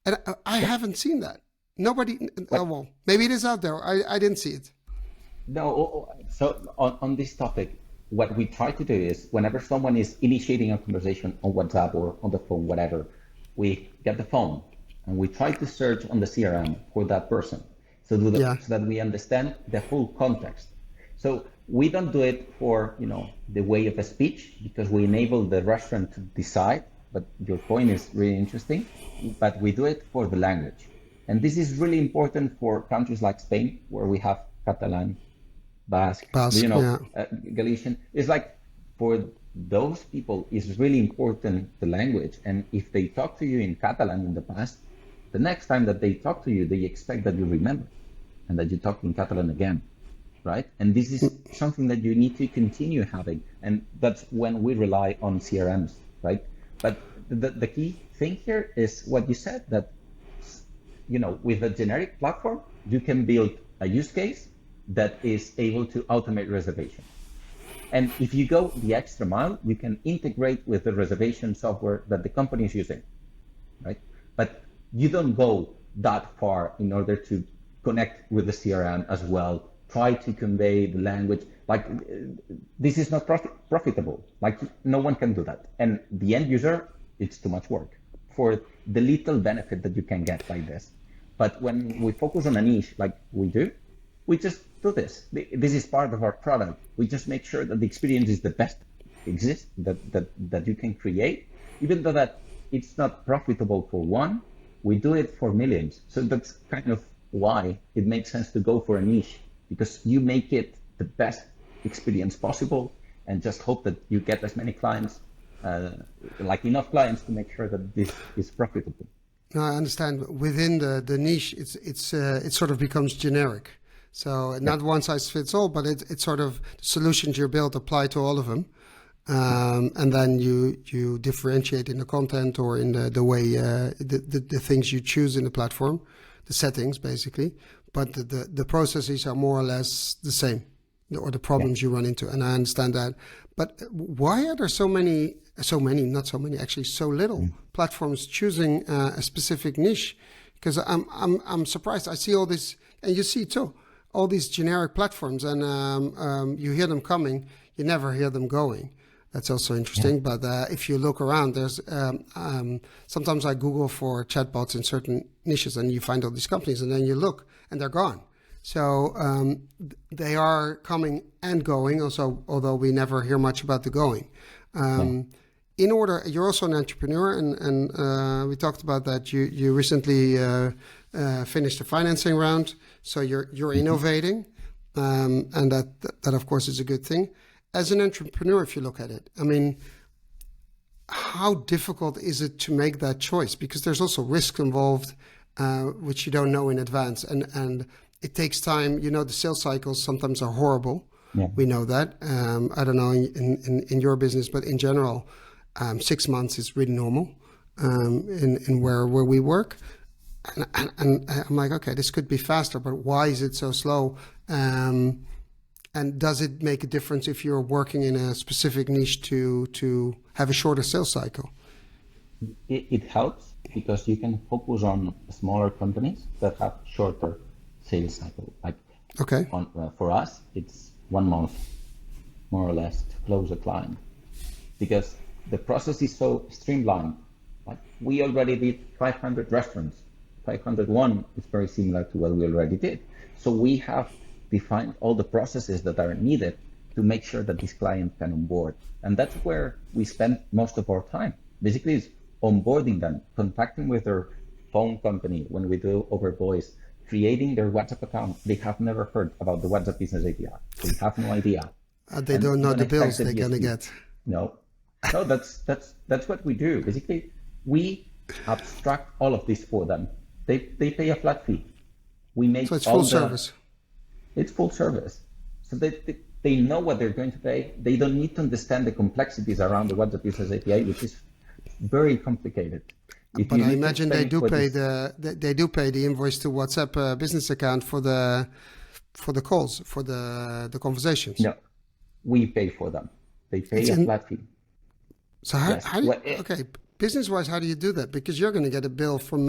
And I haven't seen that. Nobody, well, maybe it is out there. I didn't see it. No, so on this topic, what we try to do is whenever someone is initiating a conversation on WhatsApp or on the phone, whatever, we get the phone and we try to search on the CRM for that person so that we understand the full context. So we don't do it for, the way of a speech because we enable the restaurant to decide, but your point is really interesting, but we do it for the language. And this is really important for countries like Spain, where we have Catalan, Basque, Galician. It's like for those people, it's really important the language. And if they talk to you in Catalan in the past, the next time that they talk to you, they expect that you remember and that you talk in Catalan again, right? And this is something that you need to continue having. And that's when we rely on CRMs, right? But the key thing here is what you said, that, with a generic platform, you can build a use case that is able to automate reservation. And if you go the extra mile, you can integrate with the reservation software that the company is using, right? But you don't go that far in order to connect with the CRM as well, try to convey the language. Like, this is not profitable. Like, no one can do that. And the end user, it's too much work for the little benefit that you can get by this. But when we focus on a niche like we do, we just do this. This is part of our product. We just make sure that the experience is the best exists that you can create, even though that it's not profitable for one. We do it for millions. So that's kind of why it makes sense to go for a niche, because you make it the best experience possible and just hope that you get as many clients, like enough clients to make sure that this is profitable. No, I understand. Within the niche, it sort of becomes generic. So not one size fits all, but it's sort of the solutions you build apply to all of them. And then you differentiate in the content or in the way, the things you choose in the platform, the settings basically. But the processes are more or less the same, or the problems you run into. And I understand that. But why are there so little platforms choosing a specific niche? Because I'm surprised. I see all this, and you see too, all these generic platforms, and you hear them coming, you never hear them going. That's also interesting. But if you look around, there's sometimes I Google for chatbots in certain niches, and you find all these companies, and then you look, and they're gone. So they are coming and going. Also, although we never hear much about the going. In order, you're also an entrepreneur, and we talked about that. You recently finished a financing round, so you're innovating, and that of course is a good thing. As an entrepreneur, if you look at it, I mean, how difficult is it to make that choice? Because there's also risk involved, which you don't know in advance, and it takes time. You know, the sales cycles sometimes are horrible. Yeah. We know that. I don't know in your business, but in general, 6 months is really normal in where we work. And I'm like, okay, this could be faster, but why is it so slow? And does it make a difference if you're working in a specific niche to have a shorter sales cycle? It helps because you can focus on smaller companies that have shorter sales cycle. Like Okay. for us, it's 1 month, more or less, to close a client because the process is so streamlined. Like we already did 500 restaurants. 501 is very similar to what we already did. So we have defined all the processes that are needed to make sure that this client can onboard. And that's where we spend most of our time. Basically, is onboarding them, contacting with their phone company when we do over voice, creating their WhatsApp account. They have never heard about the WhatsApp Business API. They have no idea. They don't know the bills they're gonna get. No, no, that's what we do. Basically, we abstract all of this for them. They pay a flat fee. We make So it's full service. It's full service. So they know what they're going to pay. They don't need to understand the complexities around the WhatsApp Business API, which is very complicated. But I imagine they do pay the invoice to WhatsApp business account for the calls, for the conversations. No, we pay for them. They pay a flat fee. So how do you, okay, business wise, how do you do that? Because you're going to get a bill from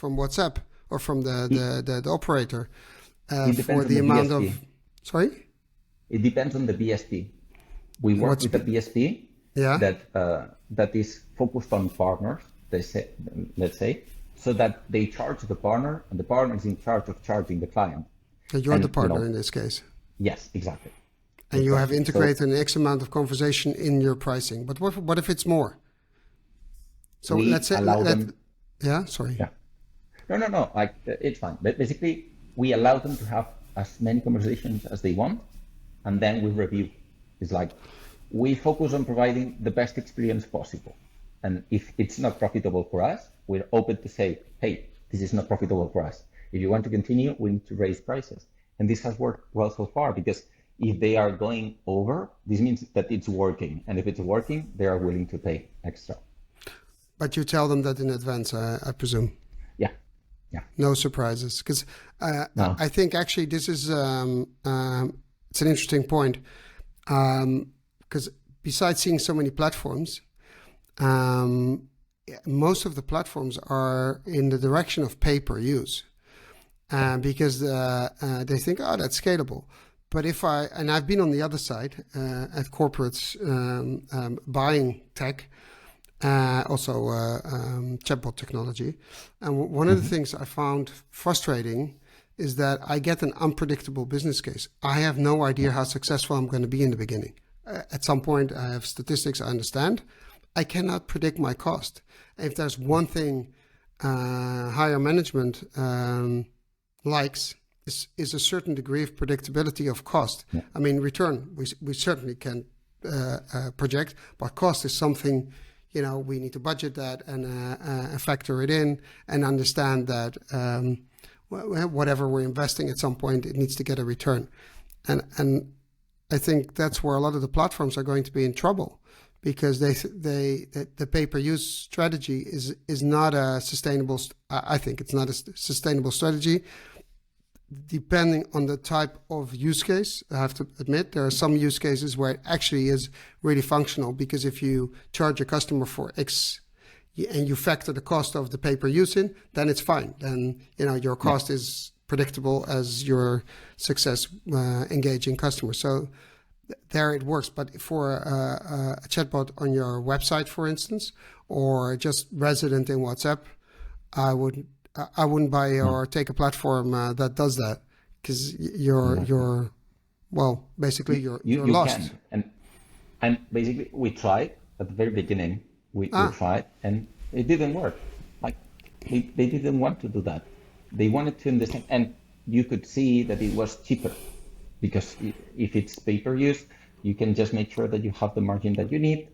from WhatsApp or from the operator for the amount of. Sorry. It depends on the BSP. We work with a BSP that is focused on partners. Let's say, so that they charge the partner, and the partner is in charge of charging the client. So you're the partner in this case. Yes, exactly. And you have integrated an X amount of conversation in your pricing. But what if it's more? So let's say Yeah, sorry. Yeah. No. Like it's fine. But basically, we allow them to have as many conversations as they want, and then we review. It's like we focus on providing the best experience possible. And if it's not profitable for us, we're open to say, hey, this is not profitable for us. If you want to continue, we need to raise prices. And this has worked well so far because if they are going over, this means that it's working. And if it's working, they are willing to pay extra. But you tell them that in advance, I presume. Yeah. No surprises. Because No. I think actually this is, it's an interesting point. Because besides seeing so many platforms, most of the platforms are in the direction of pay-per-use because they think, oh, that's scalable. But and I've been on the other side at corporates buying tech, also chatbot technology. And one of the things I found frustrating is that I get an unpredictable business case. I have no idea how successful I'm going to be in the beginning. At some point, I have statistics I understand. I cannot predict my cost. If there's one thing higher management likes is a certain degree of predictability of cost. Yeah. I mean, return, we certainly can project, but cost is something, we need to budget that and factor it in and understand that whatever we're investing at some point, it needs to get a return. And I think that's where a lot of the platforms are going to be in trouble because the pay-per-use strategy is not a sustainable. I think it's not a sustainable strategy. Depending on the type of use case, I have to admit there are some use cases where it actually is really functional because if you charge a customer for X and you factor the cost of the pay-per-use in, then it's fine. Then your cost is predictable as your success engaging customers. So there it works. But for a chatbot on your website, for instance, or just resident in WhatsApp, I wouldn't buy or take a platform that does that because you're basically you're lost. Can. And basically we tried at the very beginning. We tried and it didn't work. Like they didn't want to do that. They wanted to understand, and you could see that it was cheaper because if it's pay-per-use, you can just make sure that you have the margin that you need,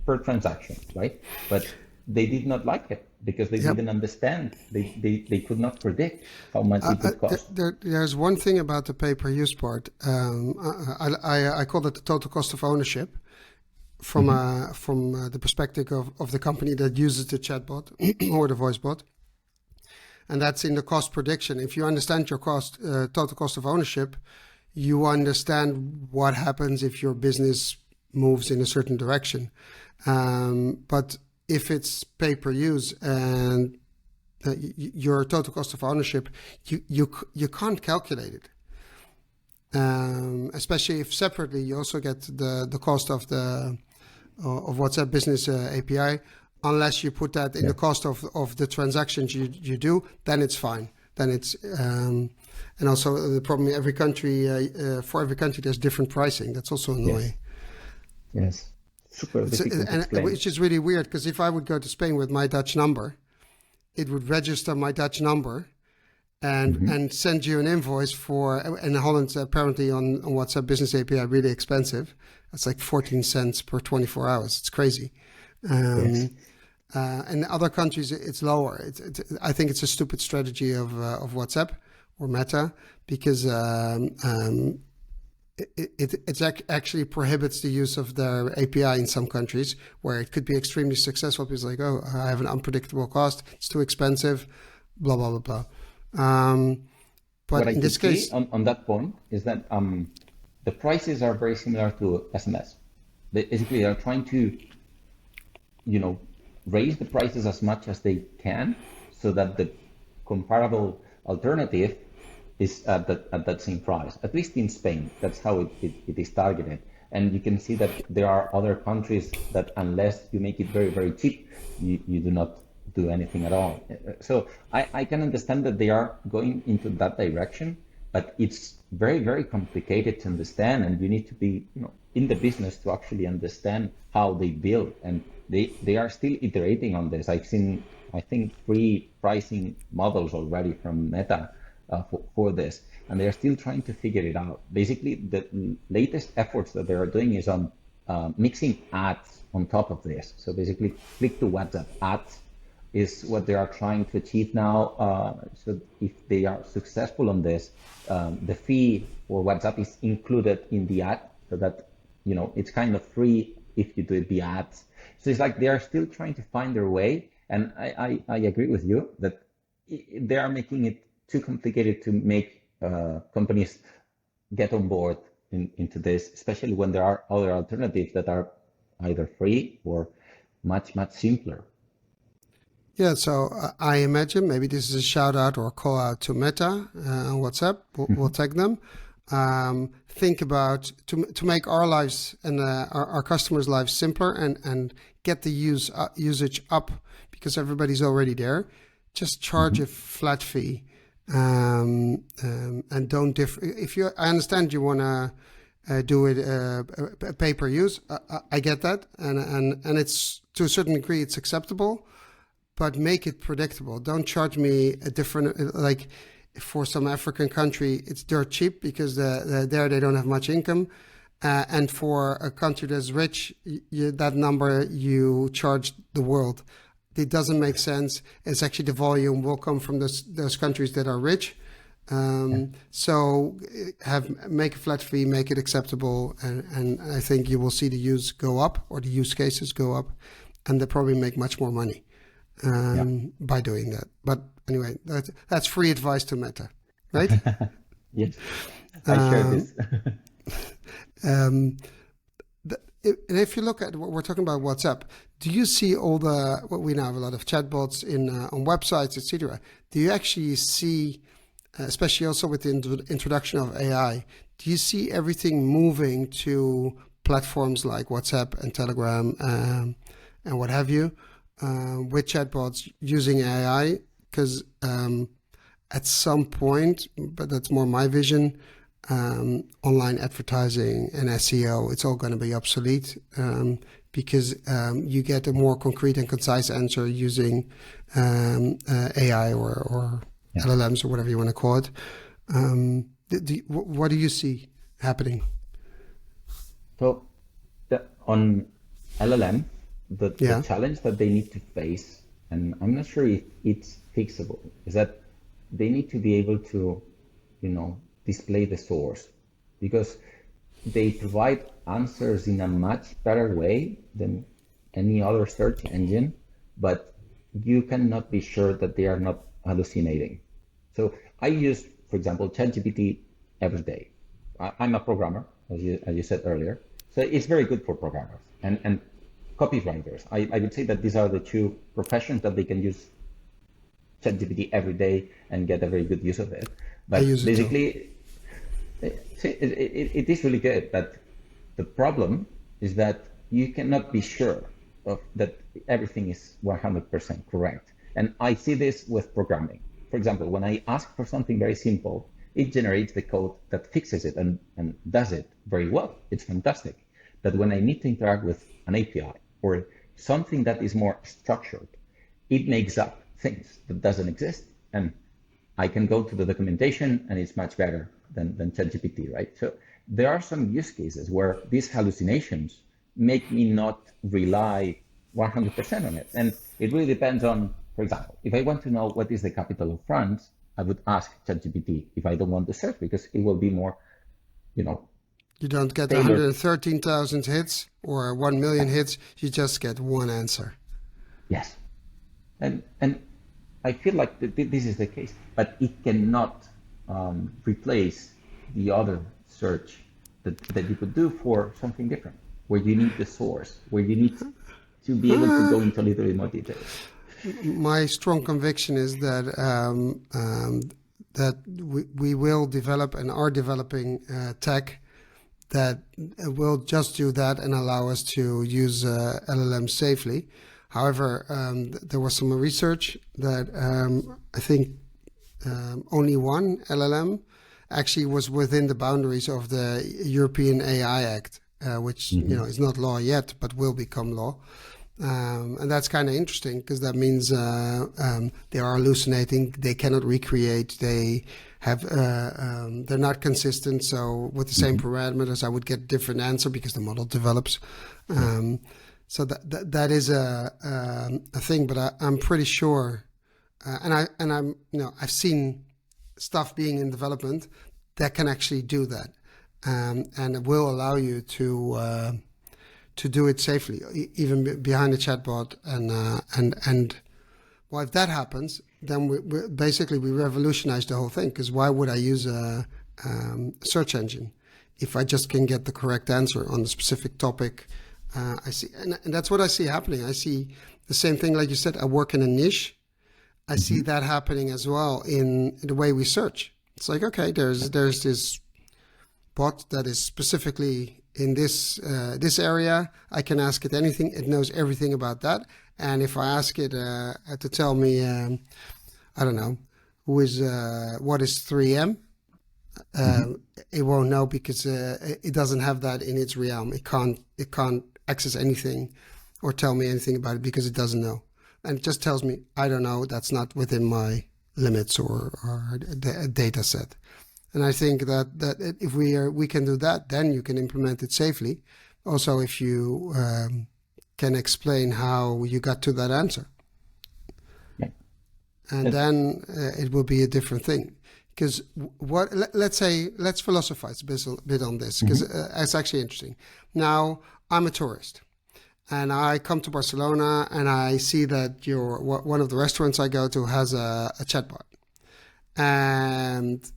per transaction, right? But they did not like it because they Yep. didn't understand. They could not predict how much it would cost. There's one thing about the pay-per-use part. I call it the total cost of ownership from the perspective of the company that uses the chatbot or the voice bot. And that's in the cost prediction. If you understand your total cost of ownership, you understand what happens if your business moves in a certain direction. But if it's pay per use and your total cost of ownership, you can't calculate it. Especially if separately you also get the cost of WhatsApp Business API. Unless you put that in the cost of the transactions you do, then it's fine. Then it's and also the problem in every country for every country there's different pricing. That's also annoying. Yes. Super difficult to explain. Which is really weird because if I would go to Spain with my Dutch number, it would register my Dutch number and send you an invoice for. And Holland's apparently on WhatsApp Business API really expensive. It's like 14 cents per 24 hours. It's crazy. In other countries, it's lower. I think it's a stupid strategy of WhatsApp or Meta because it actually prohibits the use of their API in some countries where it could be extremely successful. People like, oh, I have an unpredictable cost. It's too expensive, blah, blah, blah, blah. But in this case... on that point is that the prices are very similar to SMS. Basically, they're trying to raise the prices as much as they can so that the comparable alternative is at that same price, at least in Spain. That's how it is targeted. And you can see that there are other countries that unless you make it very, very cheap, you do not do anything at all. So I can understand that they are going into that direction, but it's very, very complicated to understand, and you need to be in the business to actually understand how they build. And they are still iterating on this. I've seen, I think, 3 pricing models already from Meta for this, and they are still trying to figure it out. Basically, the latest efforts that they are doing is on mixing ads on top of this. So basically, click to WhatsApp ads is what they are trying to achieve now. So if they are successful on this, the fee for WhatsApp is included in the ad, so that it's kind of free if you do the ads. So it's like they are still trying to find their way, and I agree with you that they are making it too complicated to make companies get on board into this, especially when there are other alternatives that are either free or much, much simpler. Yeah, so I imagine maybe this is a shout out or a call out to Meta on WhatsApp. We'll tag them. Think about to make our lives and our customers' lives simpler and get the usage up because everybody's already there. Just charge a flat fee and don't if you. I understand you want to do it pay per use. I get that, and it's to a certain degree it's acceptable, but make it predictable. Don't charge me a different like. For some African country, it's dirt cheap because there they don't have much income. And for a country that's rich, that number you charge the world. It doesn't make sense. It's actually the volume will come from those countries that are rich. So make a flat fee, make it acceptable. And I think you will see the use go up or the use cases go up. And they probably make much more money by doing that. But anyway, that's free advice to Meta, right? Yes, I share this. And if you look at what we're talking about WhatsApp, do you see we now have a lot of chatbots on websites, etc. Do you actually see, especially also with the introduction of AI, do you see everything moving to platforms like WhatsApp and Telegram and what have you, with chatbots using AI? Because at some point, but that's more my vision, online advertising and SEO, it's all going to be obsolete because you get a more concrete and concise answer using AI or LLMs or whatever you want to call it. What do you see happening? So on LLM, the Yeah. challenge that they need to face, and I'm not sure if it's fixable, is that they need to be able to, display the source, because they provide answers in a much better way than any other search engine, but you cannot be sure that they are not hallucinating. So I use, for example, ChatGPT every day. I'm a programmer, as you said earlier, so it's very good for programmers and copywriters. I would say that these are the two professions that they can use ChatGPT every day and get a very good use of it. I But use it too. basically, it is really good. But the problem is that you cannot be sure of that everything is 100% correct. And I see this with programming. For example, when I ask for something very simple, it generates the code that fixes it and does it very well. It's fantastic. But when I need to interact with an API or something that is more structured, it makes up things that doesn't exist. And I can go to the documentation and it's much better than ChatGPT, right? So there are some use cases where these hallucinations make me not rely 100% on it. And it really depends on, for example, if I want to know what is the capital of France, I would ask ChatGPT if I don't want to search, because it will be more, you know, You don't get tailored. 113,000 hits or 1 million hits. You just get one answer. Yes. And I feel like this is the case, but it cannot replace the other search that you could do for something different, where you need the source, where you need to be able to go into a little bit more details. My strong conviction is that we will develop and are developing tech that will just do that and allow us to use LLMs safely. However, there was some research that I think only one LLM actually was within the boundaries of the European AI Act, which is not law yet, but will become law. And that's kind of interesting, because that means they are hallucinating. They cannot recreate. They have they're not consistent. So with the same parameters, I would get a different answer because the model develops. So that is a thing. But I'm pretty sure, and I've seen stuff being in development that can actually do that, and it will allow you to do it safely, even behind a chatbot. And well, if that happens, then we basically revolutionize the whole thing. Because why would I use a search engine if I just can get the correct answer on the specific topic? I see, and that's what I see happening. I see the same thing, like you said. I work in a niche. I see that happening as well in the way we search. It's like, okay, there's this bot that is specifically in this area. I can ask it anything. It knows everything about that. And if I ask it to tell me, I don't know, what is 3M, it won't know, because it doesn't have that in its realm. It can't access anything or tell me anything about it because it doesn't know. And it just tells me, I don't know, that's not within my limits or the data set. And I think that if we can do that, then you can implement it safely. Also, if you can explain how you got to that answer, Yeah. and then it will be a different thing. Because let's philosophize a bit on this, because it's actually interesting. Now, I'm a tourist, and I come to Barcelona, and I see that one of the restaurants I go to has a chatbot, and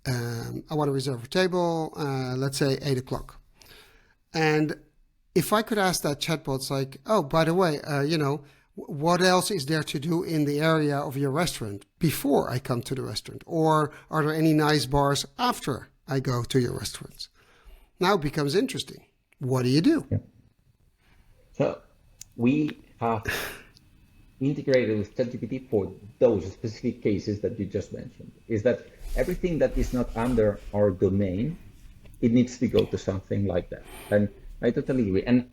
I want to reserve a table, let's say 8 o'clock. And if I could ask that chatbot, it's like, oh, by the way, what else is there to do in the area of your restaurant before I come to the restaurant? Or are there any nice bars after I go to your restaurants? Now it becomes interesting. What do you do? Yeah. So we have integrated with ChatGPT for those specific cases that you just mentioned. Is that everything that is not under our domain, it needs to go to something like that. And I totally agree. And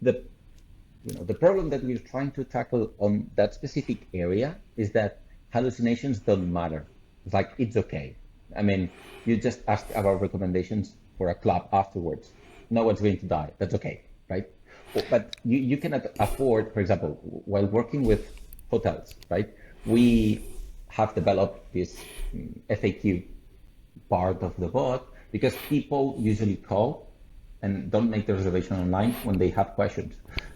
the problem that we're trying to tackle on that specific area is that hallucinations don't matter. It's like, it's okay. I mean, you just ask about recommendations for a club afterwards. No one's going to die. That's okay, right? But you cannot afford, for example, while working with hotels, right? We have developed this FAQ part of the bot because people usually call and don't make the reservation online when they have questions.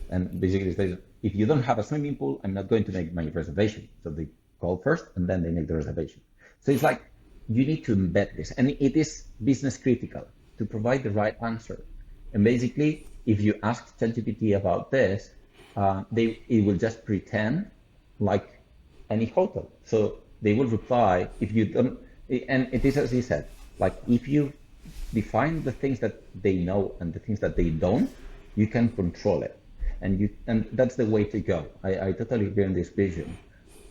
And basically, it says, if you don't have a swimming pool, I'm not going to make my reservation. So they call first and then they make the reservation. So it's like you need to embed this, and it is business critical to provide the right answer. And basically, if you ask ChatGPT about this, it will just pretend like any hotel. So they will reply if you don't, and it is as he said, like if you define the things that they know and the things that they don't, you can control it, and that's the way to go. I totally agree on this vision,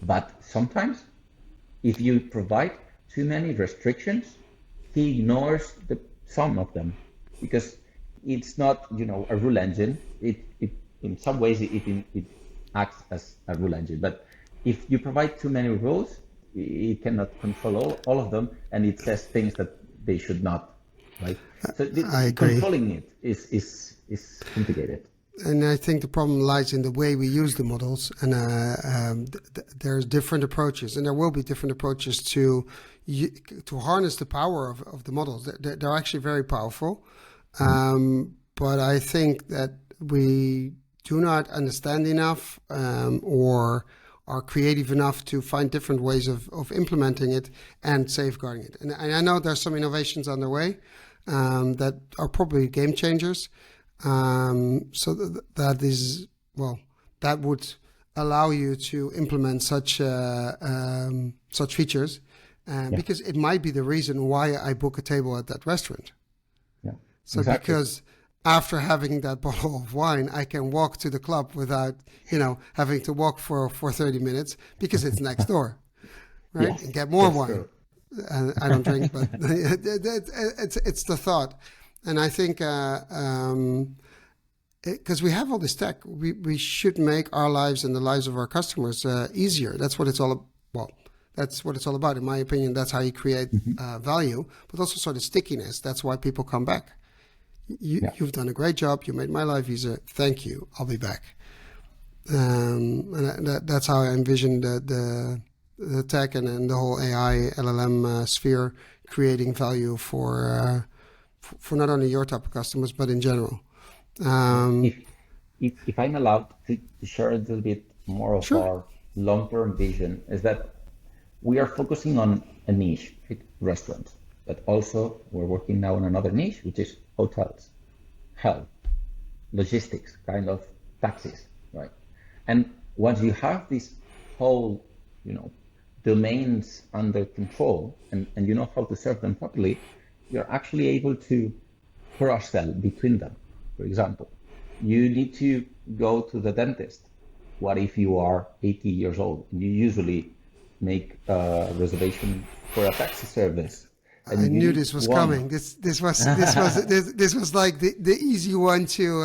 but sometimes if you provide too many restrictions, he ignores some of them because it's not, a rule engine. It in some ways it acts as a rule engine, but if you provide too many rules, it cannot control all of them, and it says things that they should not, right? So I agree. controlling it is complicated. And I think the problem lies in the way we use the models, and there's different approaches, and there will be different approaches to harness the power of the models. They're actually very powerful, but I think that we do not understand enough or are creative enough to find different ways of implementing it and safeguarding it. And I know there's some innovations on the way that are probably game changers. So that would allow you to implement such features, because it might be the reason why I book a table at that restaurant. Yeah, so exactly. Because after having that bottle of wine, I can walk to the club without, having to walk for 30 minutes because it's next door, right? Yes, and get more that's wine. true. I don't drink, but it's the thought. And I think because we have all this tech, we should make our lives and the lives of our customers easier. That's what it's all that's what it's all about. In my opinion, that's how you create value, but also sort of stickiness. That's why people come back. You've done a great job. You made my life easier. Thank you. I'll be back. And that's how I envision the tech and the whole AI LLM sphere creating value for not only your type of customers, but in general. If I'm allowed to share a little bit more of Sure. our long-term vision, is that we are focusing on a niche, right? Restaurants, but also we're working now on another niche, which is hotels, health, logistics, kind of taxis, right? And once you have this whole, domains under control and you know how to serve them properly, you're actually able to cross-sell between them. For example, you need to go to the dentist. What if you are 80 years old? You usually make a reservation for a taxi service. And I you knew need this was one. coming. This was like the easy one to,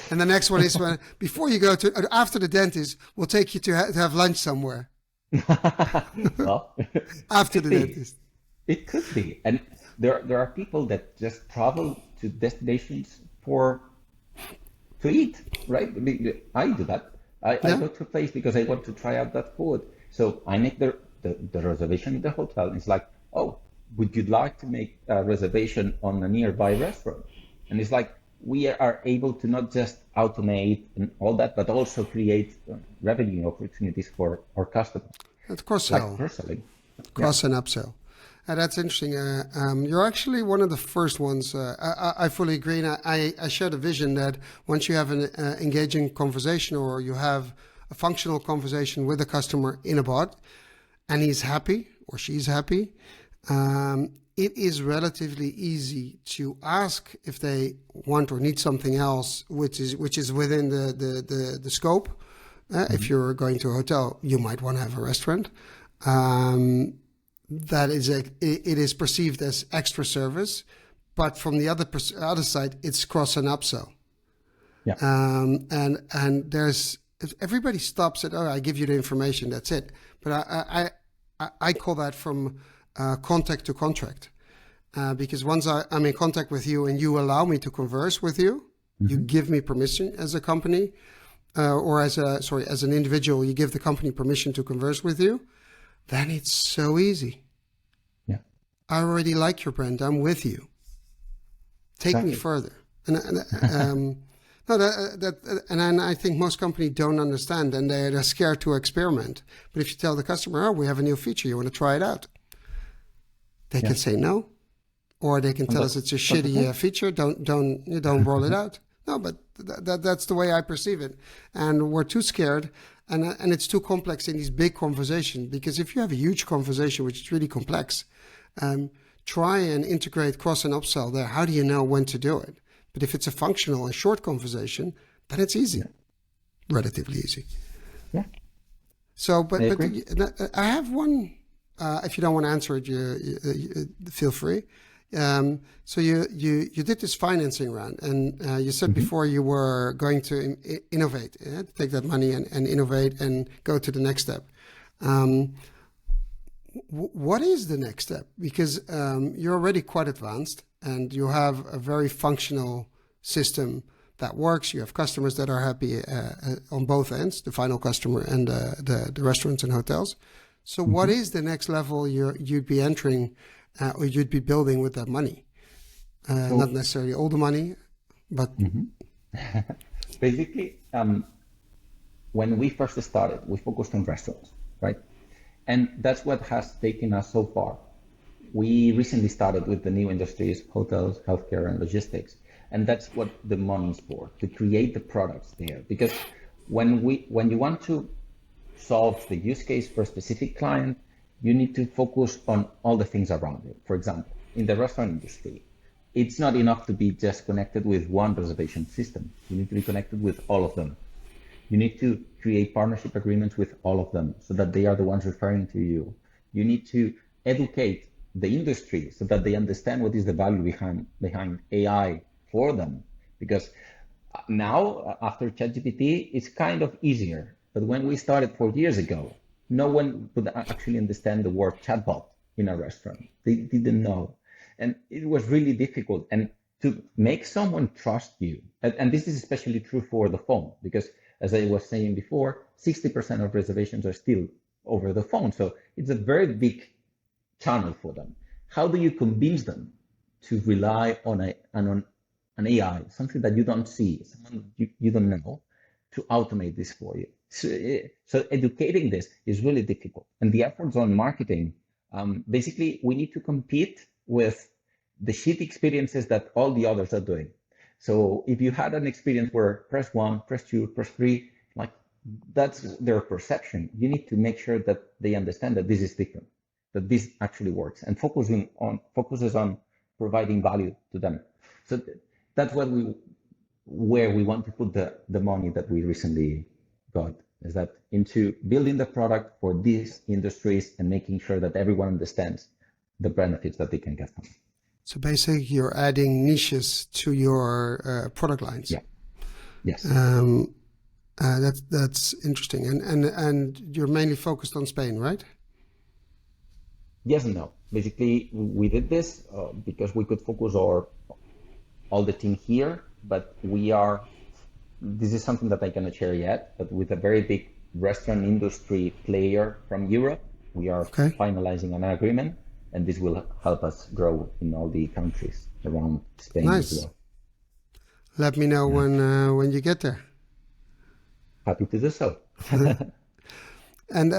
and the next one is when before you go to after the dentist, we'll take you to have lunch somewhere Well, after the could be. dentist. It could be. And there are people that just travel to destinations to eat, right? I do that. I Yeah. go to a place because I want to try out that food. So I make the reservation in the hotel. It's like, oh, would you like to make a reservation on a nearby restaurant? And it's like we are able to not just automate and all that, but also create revenue opportunities for our customers, That's cross like sell, personally. Yeah. cross and upsell. That's interesting. You're actually one of the first ones. I fully agree. And I share the vision that once you have an engaging conversation or you have a functional conversation with a customer in a bot and he's happy or she's happy, it is relatively easy to ask if they want or need something else, which is within the scope. If you're going to a hotel, you might want to have a restaurant. That it is perceived as extra service, but from the other side, it's cross and upsell. Yeah. And there's if everybody stops at, oh, I give you the information, that's it. But I call that from contact to contract, because once I'm in contact with you and you allow me to converse with you, you give me permission as a company, or as an individual, you give the company permission to converse with you, then it's so easy. Yeah. I already like your brand. I'm with you. Take me further. And and I think most companies don't understand, and they're scared to experiment. But if you tell the customer, "Oh, we have a new feature, you want to try it out," they can say no, or they can tell us it's a shitty feature. Don't roll it out. No, but that's the way I perceive it, and we're too scared, and it's too complex in these big conversations. Because if you have a huge conversation which is really complex, try and integrate cross and upsell there. How do you know when to do it? But if it's a functional and short conversation, then it's easy, relatively easy. Yeah. So, but I have one. If you don't want to answer it, you feel free. So you did this financing round, and you said before you were going to innovate, take that money and innovate and go to the next step. What is the next step? Because you're already quite advanced, and you have a very functional system that works. You have customers that are happy on both ends, the final customer and the restaurants and hotels. So what is the next level you'd be entering or you'd be building with that money? Not necessarily all the money, but... Basically, when we first started, we focused on restaurants, right? And that's what has taken us so far. We recently started with the new industries, hotels, healthcare, and logistics. And that's what the money is for, to create the products there. Because when you want to solve the use case for a specific client, you need to focus on all the things around it. For example, in the restaurant industry, it's not enough to be just connected with one reservation system. You need to be connected with all of them. You need to create partnership agreements with all of them so that they are the ones referring to you. You need to educate the industry so that they understand what is the value behind AI for them. Because now, after ChatGPT, it's kind of easier. But when we started 4 years ago, no one would actually understand the word chatbot in a restaurant. They didn't know. And it was really difficult. And to make someone trust you, and this is especially true for the phone, because as I was saying before, 60% of reservations are still over the phone. So it's a very big channel for them. How do you convince them to rely on an AI, something that you don't see, someone you don't know, to automate this for you? So educating this is really difficult. And the efforts on marketing, basically, we need to compete with the shit experiences that all the others are doing. So if you had an experience where press 1, press 2, press 3, like that's their perception, you need to make sure that they understand that this is different, that this actually works, and focuses on providing value to them. So that's where we want to put the money that we recently got, is that into building the product for these industries and making sure that everyone understands the benefits that they can get from it. So basically, you're adding niches to your product lines. Yeah. Yes. That's interesting. And you're mainly focused on Spain, right? Yes and no. Basically, we did this because we could focus all the team here, but this is something that I cannot share yet, but with a very big restaurant industry player from Europe, we are finalizing an agreement, and this will help us grow in all the countries around Spain as well. Let me know when you get there. Happy to do so. And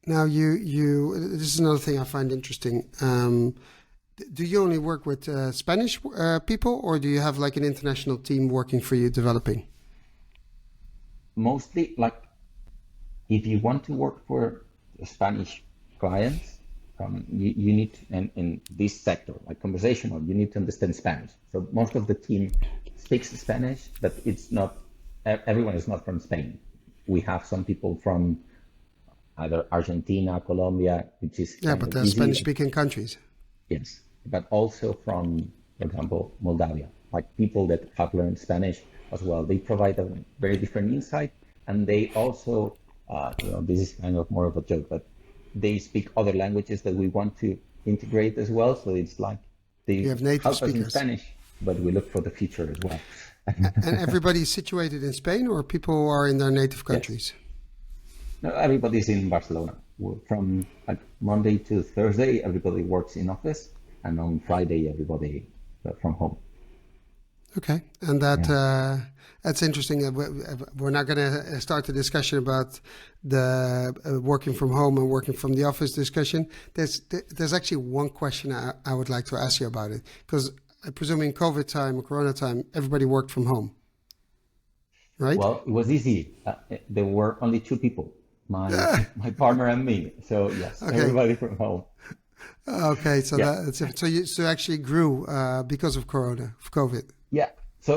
now this is another thing I find interesting. Do you only work with Spanish people, or do you have like an international team working for you developing? Mostly, like, if you want to work for Spanish clients, you need, in this sector, like conversational, you need to understand Spanish. So most of the team speaks Spanish, but it's not, everyone is not from Spain. We have some people from either Argentina, Colombia, which is but they're Spanish-speaking countries. Yes, but also from, for example, Moldavia, like people that have learned Spanish as well. They provide a very different insight, and they also, this is kind of more of a joke, but they speak other languages that we want to integrate as well. So it's like they have native help us speakers in Spanish. but we look for the future as well. And everybody's situated in Spain, or people are in their native Yes. countries? No, everybody's in Barcelona. From like Monday to Thursday, everybody works in office, and on Friday, everybody from home. Okay, and that's interesting. We're not going to start the discussion about the working from home and working from the office discussion. There's actually one question I would like to ask you about it, because I presume in COVID time or Corona time, everybody worked from home, right? Well, it was easy. There were only two people, my Ah, my partner and me. So yes, okay, everybody from home. okay. So Yeah, that's it. So you actually grew because of Corona, of COVID. yeah. So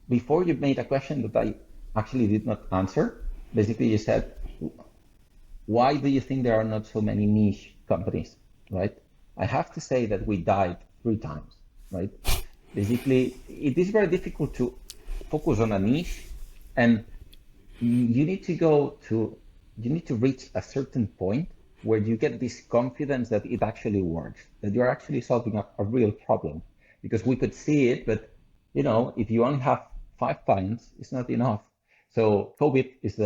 before you made a question that I actually did not answer, basically you said, why do you think there are not so many niche companies, right? I have to say that we died 3 times, right? Basically, it is very difficult to focus on a niche, and you need to go to, you need to reach a certain point where you get this confidence that it actually works, that you're actually solving a real problem. Because we could see it, but if you only have 5 clients, it's not enough. So COVID is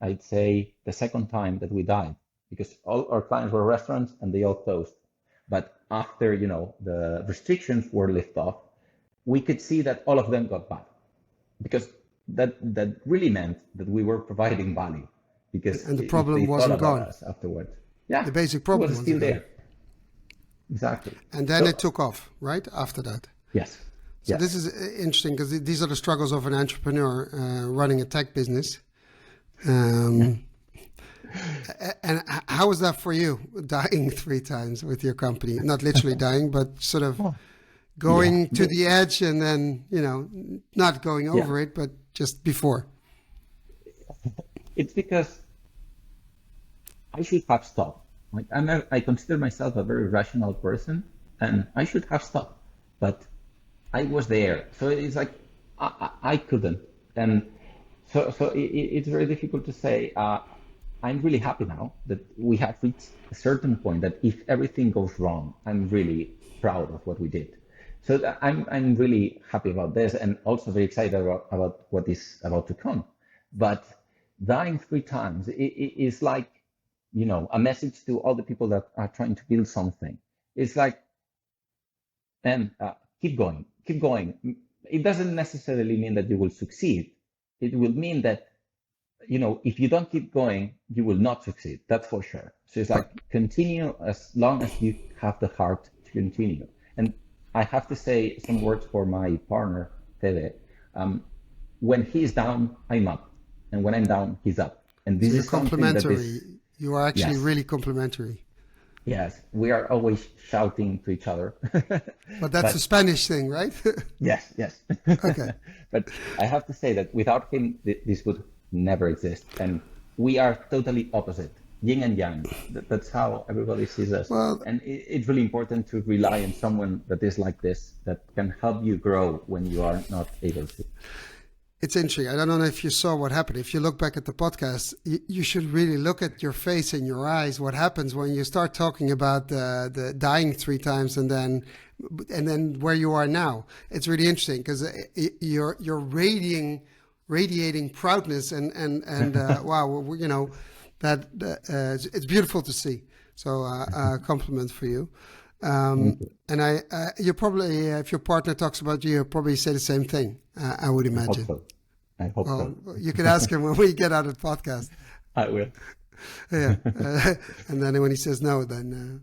I'd say, the second time that we died, because all our clients were restaurants and they all closed. But after, the restrictions were lifted off, we could see that all of them got bad, because that really meant that we were providing value, because And the if problem they thought wasn't about gone. us afterwards, yeah, The basic it problem was still wasn't gone. there. Exactly. And then So it took off, right? After that. yes, So this yes, is interesting, because these are the struggles of an entrepreneur running a tech business. Um, and how is that for you, dying 3 times with your company? Not literally dying, but sort of yeah, going to the edge and then, not going yeah. over it, but just before. It's because I should have stopped. Like I consider myself a very rational person, and I should have stopped, but I was there. So it's like I couldn't, and it's very difficult to say. I'm really happy now that we have reached a certain point that if everything goes wrong, I'm really proud of what we did. So I'm really happy about this, and also very excited about what is about to come. But dying 3 times is like, a message to all the people that are trying to build something. It's like, and keep going, keep going. It doesn't necessarily mean that you will succeed. It will mean that, if you don't keep going, you will not succeed. That's for sure. So it's Right. like, continue as long as you have the heart to continue. And I have to say some words for my partner, Tede. When he's down, I'm up. And when I'm down, he's up. And So this you're is something that is, complementary. You are actually yes, really complementary. yes, we are always shouting to each other. But that's a But Spanish thing, right? yes, yes. Okay. But I have to say that without him, this would never exist. And we are totally opposite, yin and yang. That's how everybody sees us. Well, And it's really important to rely on someone that is like this, that can help you grow when you are not able to. it's interesting. I don't know if you saw what happened. If you look back at the podcast, you should really look at your face and your eyes. What happens when you start talking about the dying 3 times and then where you are now? It's really interesting, because you're radiating proudness and wow, it's beautiful to see. So compliment for you. Thank you. And you probably, if your partner talks about you, you'll probably say the same thing. I would I hope imagine. so. I hope Well, so. you could ask him when we get out of the podcast. I will. Yeah. And then when he says no, then,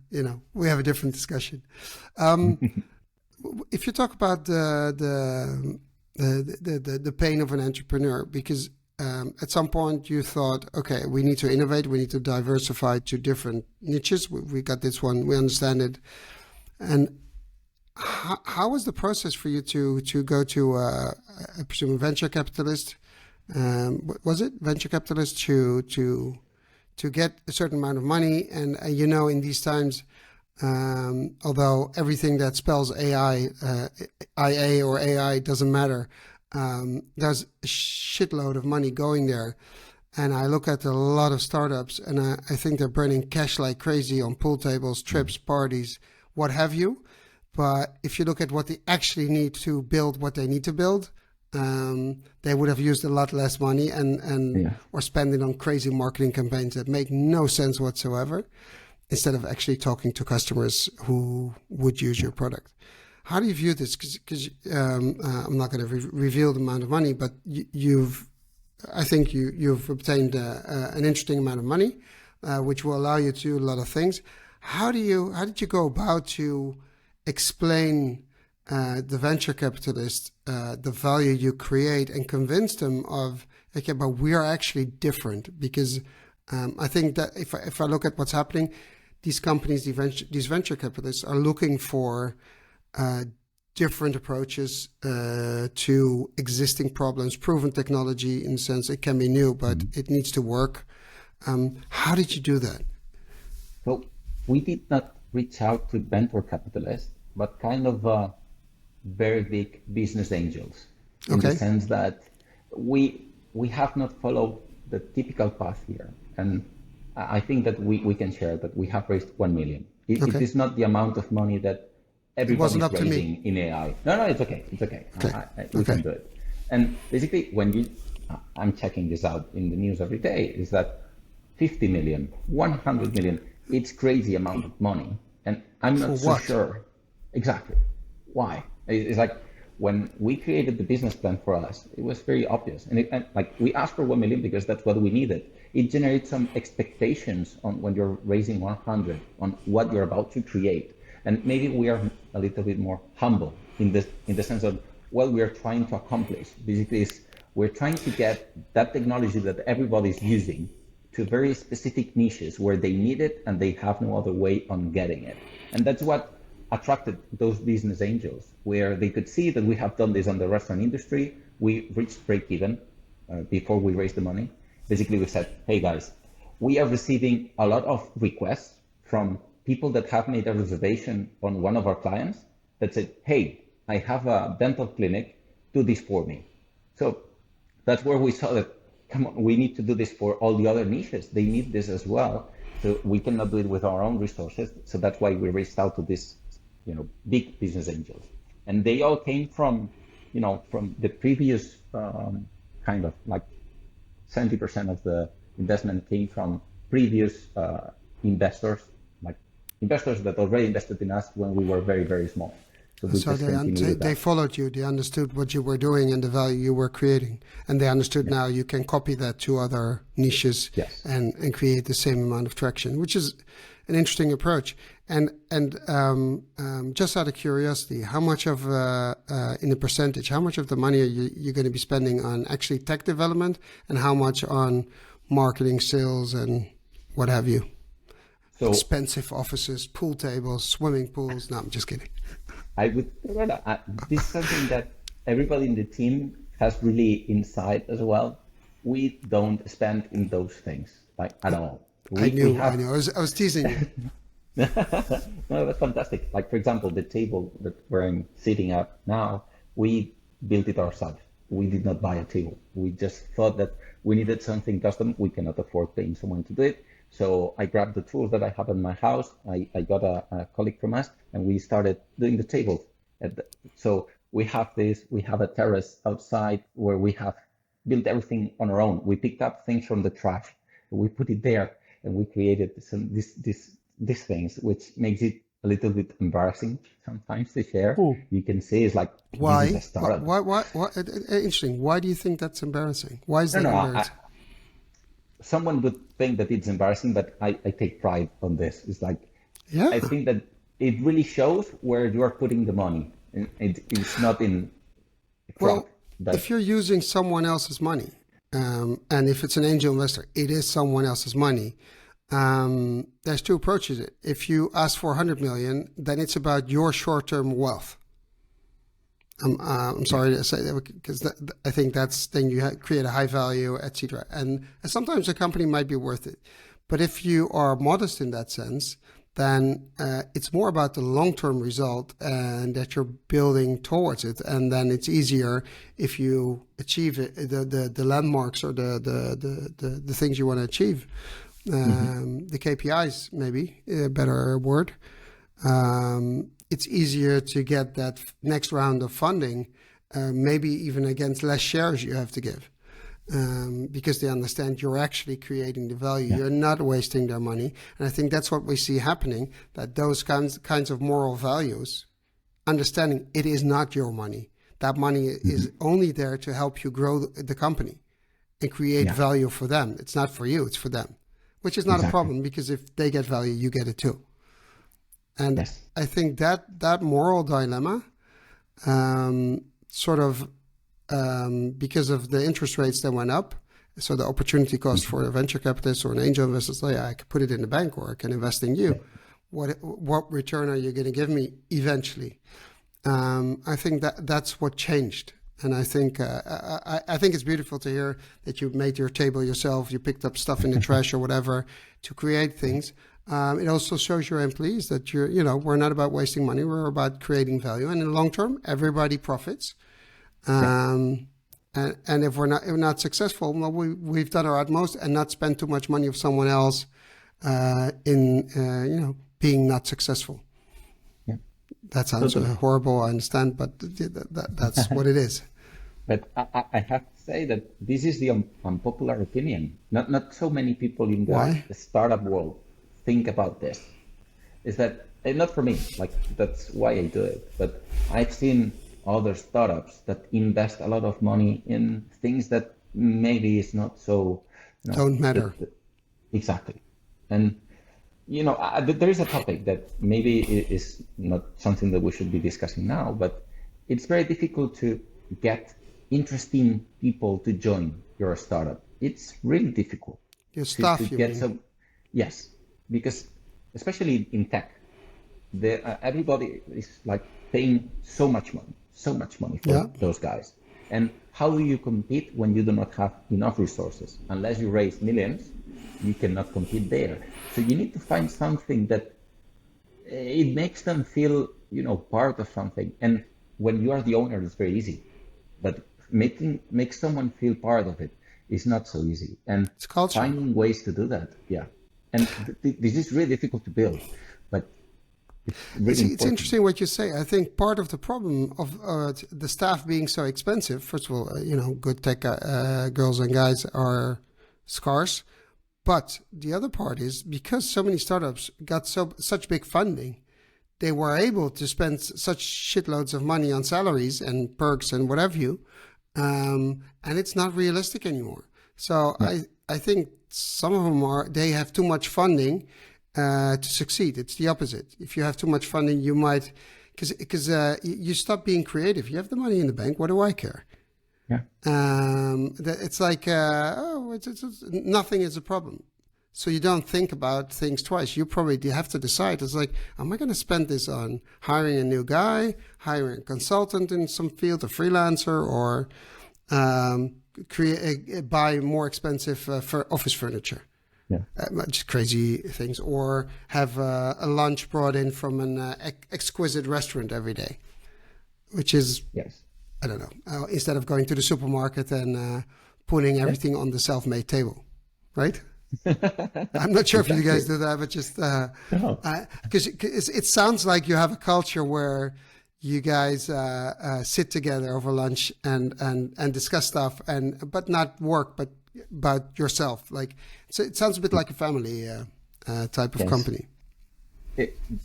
we have a different discussion. Um, if you talk about the pain of an entrepreneur, because at some point you thought, okay, we need to innovate, we need to diversify to different niches. We got this one, we understand it. And how was the process for you to go to, I presume, a venture capitalist? Was it venture capitalist to get a certain amount of money? And in these times, although everything that spells AI, IA or AI doesn't matter, there's a shitload of money going there. And I look at a lot of startups, and I think they're burning cash like crazy on pool tables, trips, parties, what have you. But if you look at what they actually need to build, what they need to build, they would have used a lot less money and or spend it on crazy marketing campaigns that make no sense whatsoever, instead of actually talking to customers who would use your product. How do you view this? Because I'm not going to reveal the amount of money, but I think you've obtained an interesting amount of money, which will allow you to do a lot of things. How did you go about to explain the venture capitalist the value you create and convince them of, okay, but we are actually different? Because I think that if I look at what's happening, these companies, these venture capitalists are looking for different approaches to existing problems, proven technology in the sense it can be new, but it needs to work. How did you do that? So we did not reach out to venture capitalists, but kind of very big business angels, in the sense that we have not followed the typical path here. And I think that we can share that we have raised 1 million. It is not the amount of money that everybody is raising in AI. No, it's okay. It's okay. We can do it. And basically, when I'm checking this out in the news every day, is that 50 million, 100 million, it's crazy amount of money. And I'm not so sure exactly why. It's like when we created the business plan for us, it was very obvious. And like we asked for 1 million because that's what we needed. It generates some expectations on when you're raising 100 on what you're about to create. And maybe we are a little bit more humble in the sense of what we are trying to accomplish. Basically, we're trying to get that technology that everybody's using to very specific niches where they need it and they have no other way on getting it. And that's what attracted those business angels, where they could see that we have done this on the restaurant industry. We reached break even before we raised the money. Basically, we said, hey guys, we are receiving a lot of requests from people that have made a reservation on one of our clients that said, hey, I have a dental clinic, do this for me. So that's where we saw that, come on, we need to do this for all the other niches. They need this as well. So we cannot do it with our own resources. So that's why we reached out to this, big business angels. And they all came from, from the previous kind of like 70% of the investment came from previous investors, like investors that already invested in us when we were very, very small. So they followed you, they understood what you were doing and the value you were creating. And they understood now you can copy that to other niches and create the same amount of traction, which is an interesting approach. And just out of curiosity, how much of, in a percentage, how much of the money are you going to be spending on actually tech development and how much on marketing, sales, and what have you? So, expensive offices, pool tables, swimming pools. No, I'm just kidding. This is something that everybody in the team has really insight as well. We don't spend in those things like at all. I knew. I was teasing you. No, that's fantastic. Like, for example, the table that where I'm sitting at now, we built it ourselves. We did not buy a table. We just thought that we needed something custom. We cannot afford paying someone to do it. So I grabbed the tools that I have in my house. I got a colleague from us, and we started doing the table. So we have a terrace outside where we have built everything on our own. We picked up things from the trash, we put it there, and we created these things, which makes it a little bit embarrassing sometimes to share. Ooh. You can say it's like, why? This is a startup. Why? Interesting. Why do you think that's embarrassing? Why is that embarrassing? Someone would think that it's embarrassing, but I take pride on this. It's like, I think that it really shows where you are putting the money. It's not in crop. Well, if you're using someone else's money, and if it's an angel investor, it is someone else's money. There's two approaches. If you ask for 100 million, then it's about your short-term wealth. I'm sorry to say that because I think that's then you create a high value, etc. And sometimes a company might be worth it, but if you are modest in that sense, then it's more about the long-term result and that you're building towards it. And then it's easier if you achieve it, the landmarks or the things you want to achieve, the KPIs maybe a better word. it's easier to get that next round of funding, maybe even against less shares you have to give. Because they understand you're actually creating the value. You're not wasting their money. And I think that's what we see happening, that those kinds of moral values, understanding it is not your money. That money is only there to help you grow the company and create value for them. It's not for you, it's for them, which is not a problem, because if they get value, you get it too. And I think that moral dilemma, because of the interest rates that went up, so the opportunity cost for a venture capitalist or an angel investor is I could put it in the bank or I can invest in you. What return are you going to give me eventually? I think that's what changed. And I think it's beautiful to hear that you made your table yourself, you picked up stuff in the trash or whatever to create things. It also shows your employees that we're not about wasting money, we're about creating value. And in the long term, everybody profits. And if we're not successful, well, we've done our utmost and not spent too much money of someone else in being not successful. Yeah, that sounds horrible, I understand, but that's what it is. But I have to say that this is the unpopular opinion. Not so many people in the startup world think about this. Is that not for me? Like, that's why I do it. But I've seen other startups that invest a lot of money in things that maybe is not so don't matter. Exactly. And there is a topic that maybe is not something that we should be discussing now, but it's very difficult to get interesting people to join your startup. It's really difficult. Your staff, to get some. Yes, because especially in tech, everybody is like paying so much money for those guys. And how do you compete when you do not have enough resources? Unless you raise millions, you cannot compete there. So you need to find something that it makes them feel, part of something. And when you are the owner, it's very easy. But make someone feel part of it is not so easy. And it's culture. Finding ways to do that, And this is really difficult to build, but it's interesting what you say. I think part of the problem of the staff being so expensive, first of all, good tech girls and guys are scarce. But the other part is because so many startups got such big funding, they were able to spend such shitloads of money on salaries and perks and whatever and it's not realistic anymore. So I think some of them they have too much funding to succeed. It's the opposite. If you have too much funding, you might, because you stop being creative. You have the money in the bank. What do I care? Yeah. It's like, nothing is a problem. So you don't think about things twice. You probably have to decide. It's like, am I going to spend this on hiring a new guy, hiring a consultant in some field, a freelancer, or buy more expensive office furniture? Yeah. Just crazy things, or have a lunch brought in from an exquisite restaurant every day, which is, I don't know, instead of going to the supermarket and putting everything on the self-made table, right? I'm not sure if you guys do that, but just because it sounds like you have a culture where you guys sit together over lunch and discuss stuff, but not work, but about yourself. Like, so it sounds a bit like a family type of company.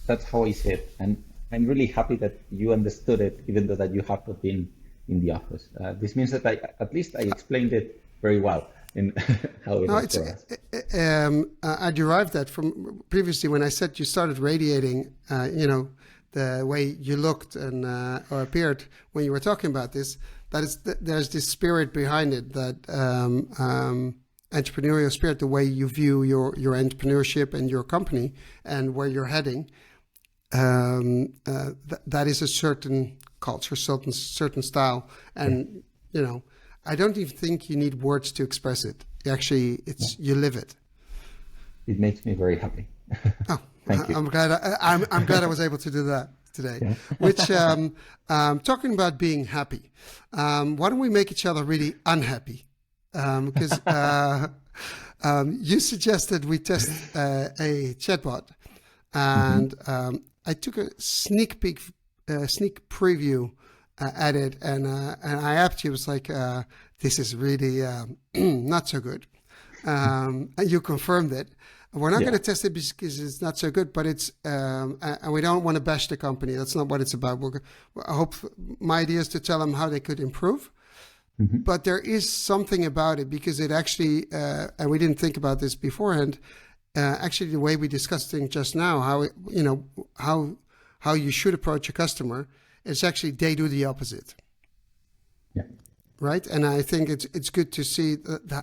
That's how I see it, and I'm really happy that you understood it, even though that you have not been in the office. This means that at least I explained it very well in how it is for us. I derived that from previously when I said you started radiating, the way you looked and or appeared when you were talking about this. There's this spirit behind it, that entrepreneurial spirit, the way you view your entrepreneurship and your company and where you're heading. That is a certain culture, certain style, and I don't even think you need words to express it. Actually, you live it. It makes me very happy. Oh, thank you. I'm glad I was able to do that today. Yeah. Which talking about being happy, why don't we make each other really unhappy? Because you suggested we test a chatbot, and I took a sneak preview at it, and I actually was like, this is really not so good. And you confirmed it. We're not going to test it because it's not so good, but it's and we don't want to bash the company. That's not what it's about. I hope my idea is to tell them how they could improve. Mm-hmm. But there is something about it because it actually, and we didn't think about this beforehand. Actually, the way we discussed things just now, how you should approach a customer, is actually they do the opposite. Yeah. Right, and I think it's good to see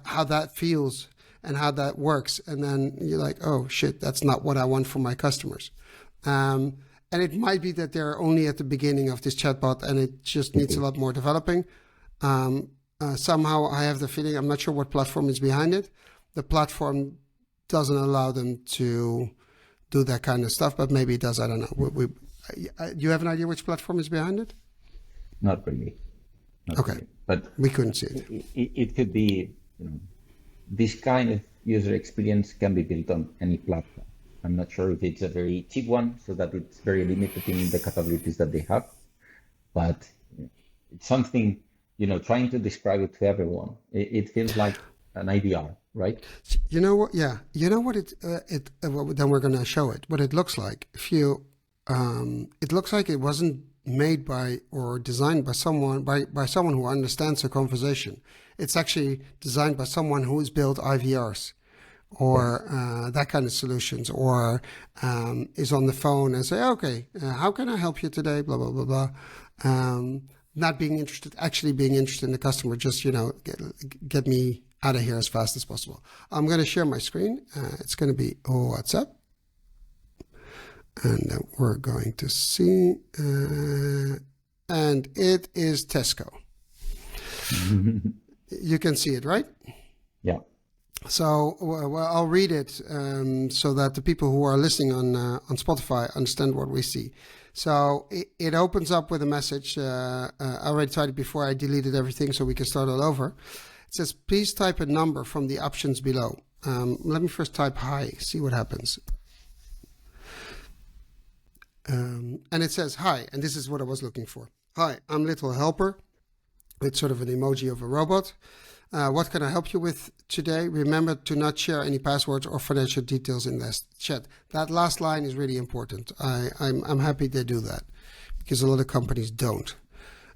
how that feels and how that works, and then you're like, oh shit, that's not what I want for my customers. And it might be that they're only at the beginning of this chatbot, and it just needs a lot more developing. Somehow, I have the feeling, I'm not sure what platform is behind it. The platform doesn't allow them to do that kind of stuff, but maybe it does. I don't know. You have an idea which platform is behind it? Not really. Okay, really. But we couldn't see it. It could be, this kind of user experience can be built on any platform. I'm not sure if it's a very cheap one, so that it's very limited in the capabilities that they have. But it's something, trying to describe it to everyone, it feels like an IVR, right? You know what? Yeah. You know what then we're going to show it. What it looks like. It looks like it wasn't made by or designed by someone who understands the conversation. It's actually designed by someone who has built IVRs or that kind of solutions, or is on the phone and say, okay, how can I help you today? Blah, blah, blah, blah. Not being interested, actually being interested in the customer, just, get me out of here as fast as possible. I'm going to share my screen. It's going to be WhatsApp. And then we're going to see, and it is Tesco. You can see it, right? Yeah. So I'll read it so that the people who are listening on Spotify understand what we see. So it opens up with a message. I already tried it before. I deleted everything so we can start all over. It says, please type a number from the options below. Let me first type hi, see what happens. And it says, hi, and this is what I was looking for. Hi, I'm Little Helper. It's sort of an emoji of a robot. What can I help you with today? Remember to not share any passwords or financial details in this chat. That last line is really important. I'm happy they do that because a lot of companies don't.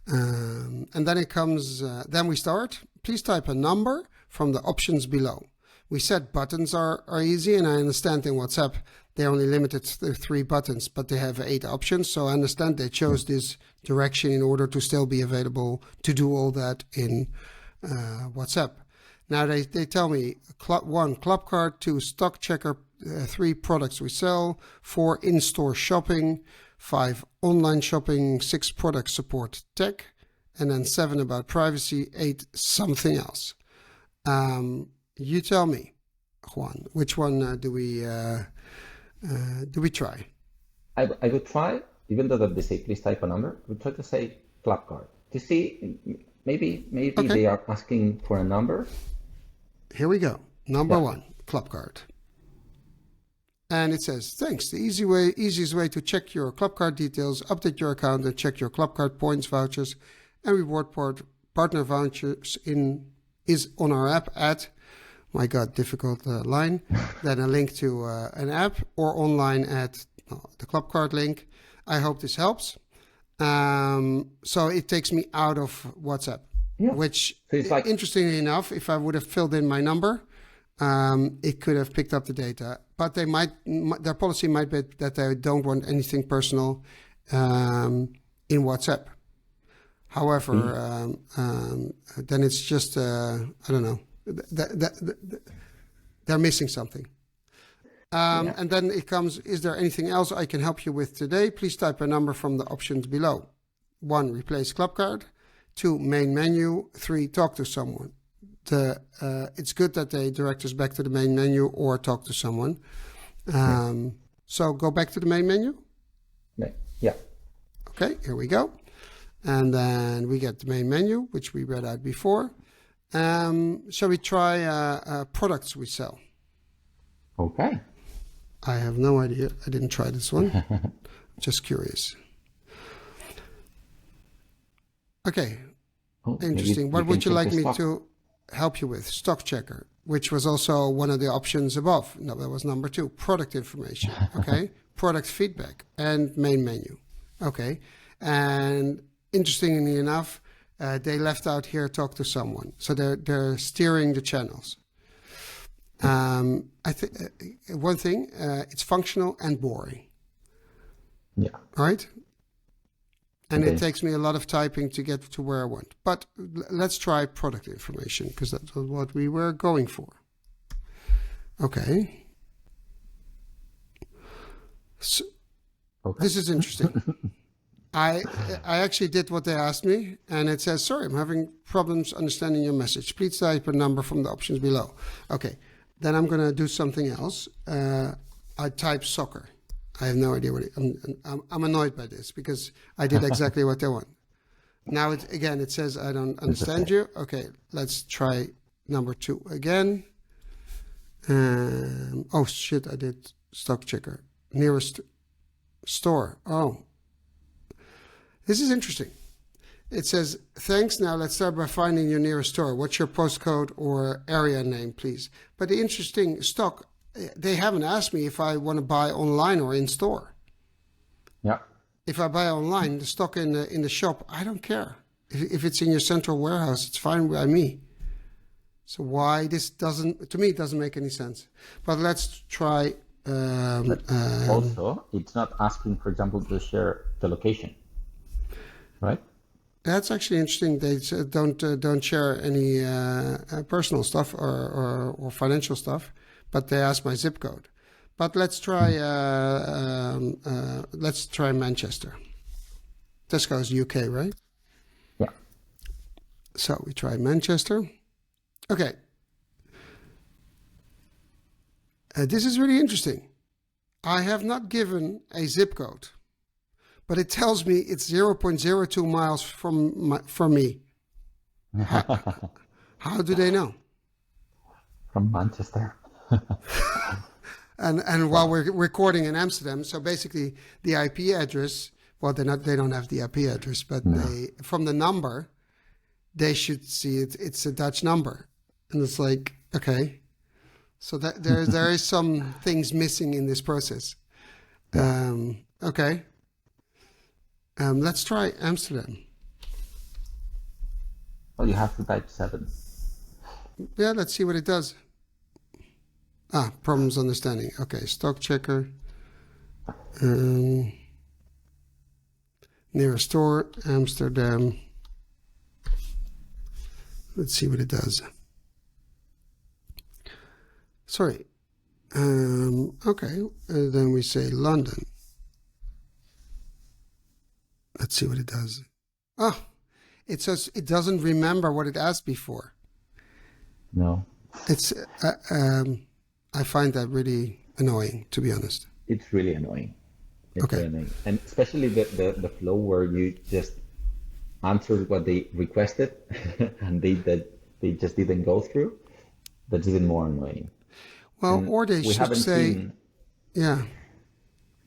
And then it comes, then we start. Please type a number from the options below. We said buttons are easy, and I understand in WhatsApp they're only limited to 3 buttons, but they have 8 options. So I understand they chose this direction in order to still be available to do all that in WhatsApp. Now they tell me 1, club card, 2, stock checker, 3, products we sell, 4, in-store shopping, 5, online shopping, 6, product support tech, and then 7, about privacy, 8, something else. You tell me, Juan, which one do we try? I would try, even though they say please type a number, I would try to say club card to see maybe okay. They are asking for a number. Here we go. Number 1, club card. And it says, thanks. The easiest way to check your club card details, update your account, and check your club card points, vouchers, and reward partner vouchers is on our app at, my God, difficult line, then a link to an app, or online at the club card link. I hope this helps. So it takes me out of WhatsApp, which, so interestingly enough, if I would have filled in my number, it could have picked up the data. But their policy might be that they don't want anything personal in WhatsApp. However, then it's just, I don't know. They're missing something. And then it comes, is there anything else I can help you with today? Please type a number from the options below. 1, replace club card. 2, main menu. 3, talk to someone. It's good that they direct us back to the main menu or talk to someone. So go back to the main menu. Yeah. Okay, here we go. And then we get the main menu, which we read out before. Shall we try products we sell? Okay. I have no idea. I didn't try this one. Just curious. Okay, Oh, maybe interesting. you What can would you check like the me stock. to help you with? Stock checker, which was also one of the options above. No, that was number 2. Product information. Okay. Product feedback and main menu. Okay. And interestingly enough, they left out here talk to someone. So they're steering the channels. I think one thing, it's functional and boring. Yeah. Right? And Okay. it takes me a lot of typing to get to where I want. But let's try product information, because that's what we were going for. Okay. So, Okay. this is interesting. I actually did what they asked me, and it says, sorry, I'm having problems understanding your message. Please type a number from the options below. Okay. Then I'm going to do something else. I type soccer. I have no idea what I'm annoyed by this, because I did exactly what they want. Now, it says, I don't understand you. Okay, let's try number 2 again. Oh, shit, I did stock checker. Nearest store. Oh, this is interesting. It says, thanks. Now let's start by finding your nearest store. What's your postcode or area name, please? But the interesting stock, they haven't asked me if I want to buy online or in store. Yeah. If I buy online, the stock in the shop, I don't care. If it's in your central warehouse, it's fine by me. So why this doesn't, to me, it doesn't make any sense. But let's try. Also, it's not asking, for example, to share the location, right? That's actually interesting. They said don't share any personal stuff or financial stuff, but they ask my zip code. But let's try Manchester. Tesco's UK, right? Yeah. So we try Manchester. Okay. This is really interesting. I have not given a zip code, but it tells me it's 0.02 miles from me. How do they know? From Manchester. And while we're recording in Amsterdam, so basically the IP address, well, they don't have the IP address, but from the number, they should see it. It's a Dutch number, and it's like, okay, so that there is some things missing in this process. Okay, let's try Amsterdam. Oh, you have to type 7. Yeah, let's see what it does. Problems understanding. Okay, stock checker. Nearest store, Amsterdam. Let's see what it does. Sorry. Okay, then we say London. Let's see what it does. It says it doesn't remember what it asked before. No. It's I find that really annoying, to be honest. It's really annoying. It's Okay. really annoying. And especially the flow where you just answered what they requested and they just didn't go through. That's even more annoying. Well, And or they we should haven't say, seen yeah,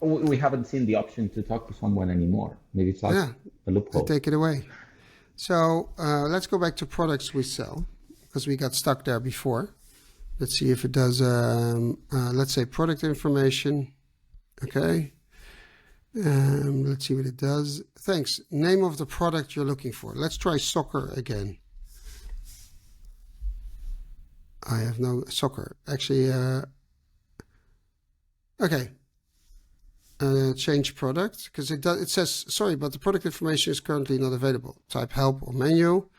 we haven't seen the option to talk to someone anymore. Maybe it's like yeah, a loophole. take it away. So let's go back to products we sell, because we got stuck there before. Let's see if it does, let's say product information. Okay. Let's see what it does. Thanks. Name of the product you're looking for. Let's try soccer again. I have no soccer. Actually, okay. Change product, because it says, sorry, but the product information is currently not available. Type help or menu,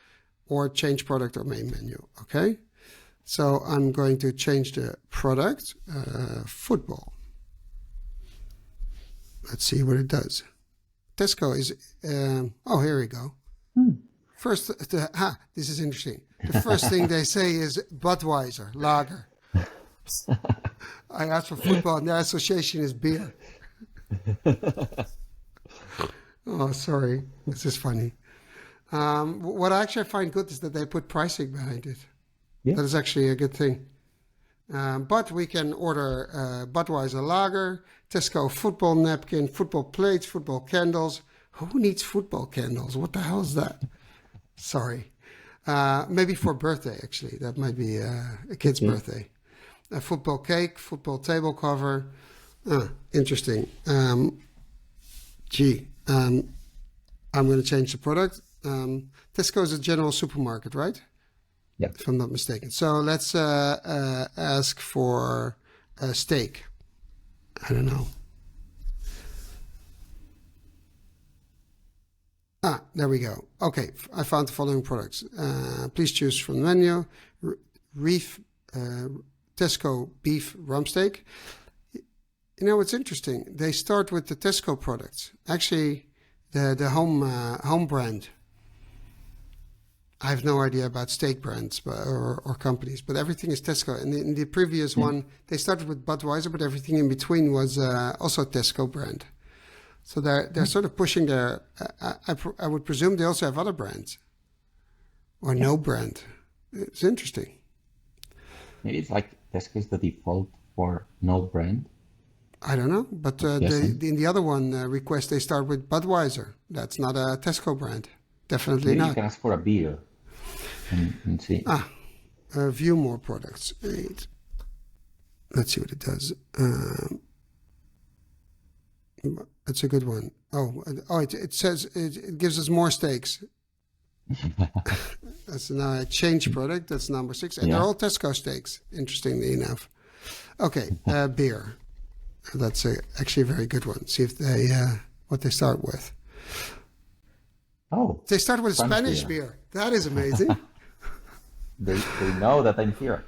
or change product or main menu. Okay. So I'm going to change the product, football. Let's see what it does. Tesco is, here we go. First, this is interesting. The first thing they say is Budweiser, lager. I asked for football, and their association is beer. Oh, sorry. This is funny. What I actually find good is that they put pricing behind it. Yeah. That is actually a good thing. But we can order Budweiser lager, Tesco football napkin, football plates, football candles. Who needs football candles? What the hell is that? Sorry. Maybe for birthday, actually. That might be a kid's birthday. A football cake, football table cover. Interesting. I'm going to change the product. Tesco is a general supermarket, right? Yeah. If I'm not mistaken. So let's ask for a steak. I don't know. There we go. Okay, I found the following products. Please choose from the menu. Tesco beef rump steak. You know what's interesting? They start with the Tesco products. Actually, the home brand. I have no idea about steak brands or companies, but everything is Tesco. And in the previous one, they started with Budweiser, but everything in between was also Tesco brand. So they're sort of pushing their. I would presume they also have other brands, or no brand. It's interesting. Maybe it's like Tesco is the default for no brand. I don't know, but in the other one request they start with Budweiser. That's not a Tesco brand. Definitely Maybe not. you can ask for a beer and see. View more products. Let's see what it does. That's a good one. It says it gives us more steaks. That's now a change product. That's number 6. And they're all Tesco steaks, interestingly enough. Okay, beer. That's actually a very good one. See if they what they start with. Oh, they start with Spanish beer. That is amazing. They know that I'm here.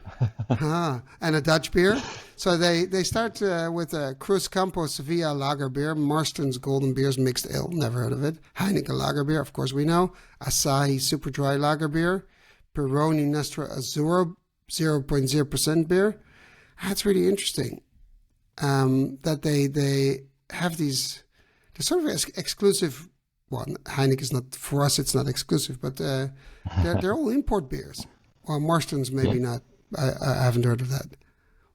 And a Dutch beer. So they start with Cruz Campo Sevilla lager beer, Marston's Golden Beers mixed ale, never heard of it. Heineken lager beer, of course we know. Asahi super dry lager beer, Peroni Nostra Azzurro 0.0% beer. That's really interesting. That they have these, they're sort of exclusive. Well, Heineken is not, for us it's not exclusive, but they're all import beers. Well, Marston's maybe not. I haven't heard of that.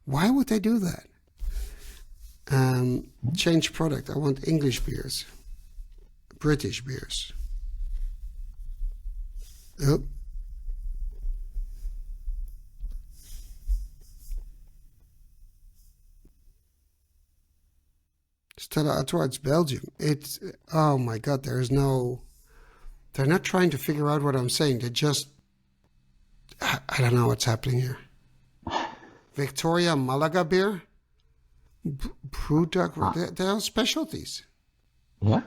Why would they do that? Change product. I want English beers. British beers. Oh. Stella Artois, Belgium. It's, oh my God, there's no, they're not trying to figure out what I'm saying. They just, I don't know what's happening here. Victoria Malaga beer, Brewdog, they're all specialties. Yeah.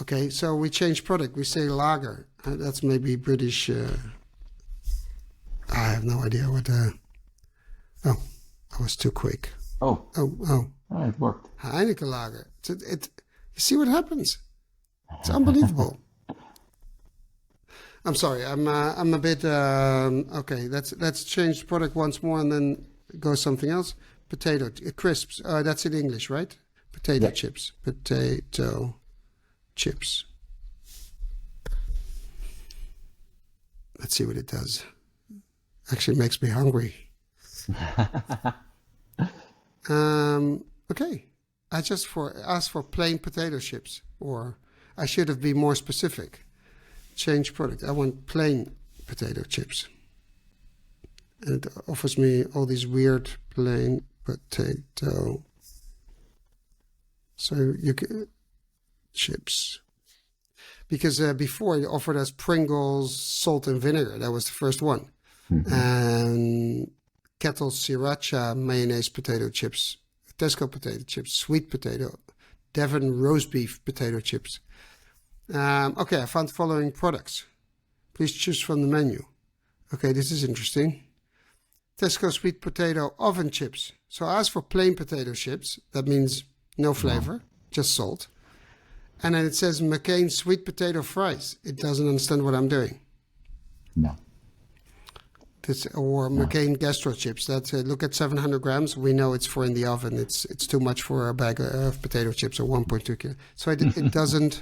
Okay, so we change product. We say lager. That's maybe British. I have no idea what. I was too quick. Oh, it worked. Heineken lager. You see what happens? It's unbelievable. I'm sorry. I'm a bit. Okay, let's change the product once more and then go something else. Potato crisps. That's in English, right? Potato chips. Potato chips. Let's see what it does. Actually makes me hungry. Okay. I just asked for plain potato chips, or I should have been more specific. Change product. I want plain potato chips. And it offers me all these weird plain potato. So you can chips. Because before it offered us Pringles, salt and vinegar. That was the first one. Mm-hmm. And Kettle Sriracha mayonnaise potato chips, Tesco potato chips, sweet potato, Devon roast beef potato chips. Okay, I found the following products. Please choose from the menu. Okay, this is interesting. Tesco sweet potato oven chips. So I asked for plain potato chips. That means no flavor, just salt. And then it says McCain sweet potato fries. It doesn't understand what I'm doing. No. Or McCain gastro chips. That look at 700 grams. We know it's for in the oven. It's too much for a bag of potato chips, or 1.2 kilo. So it doesn't.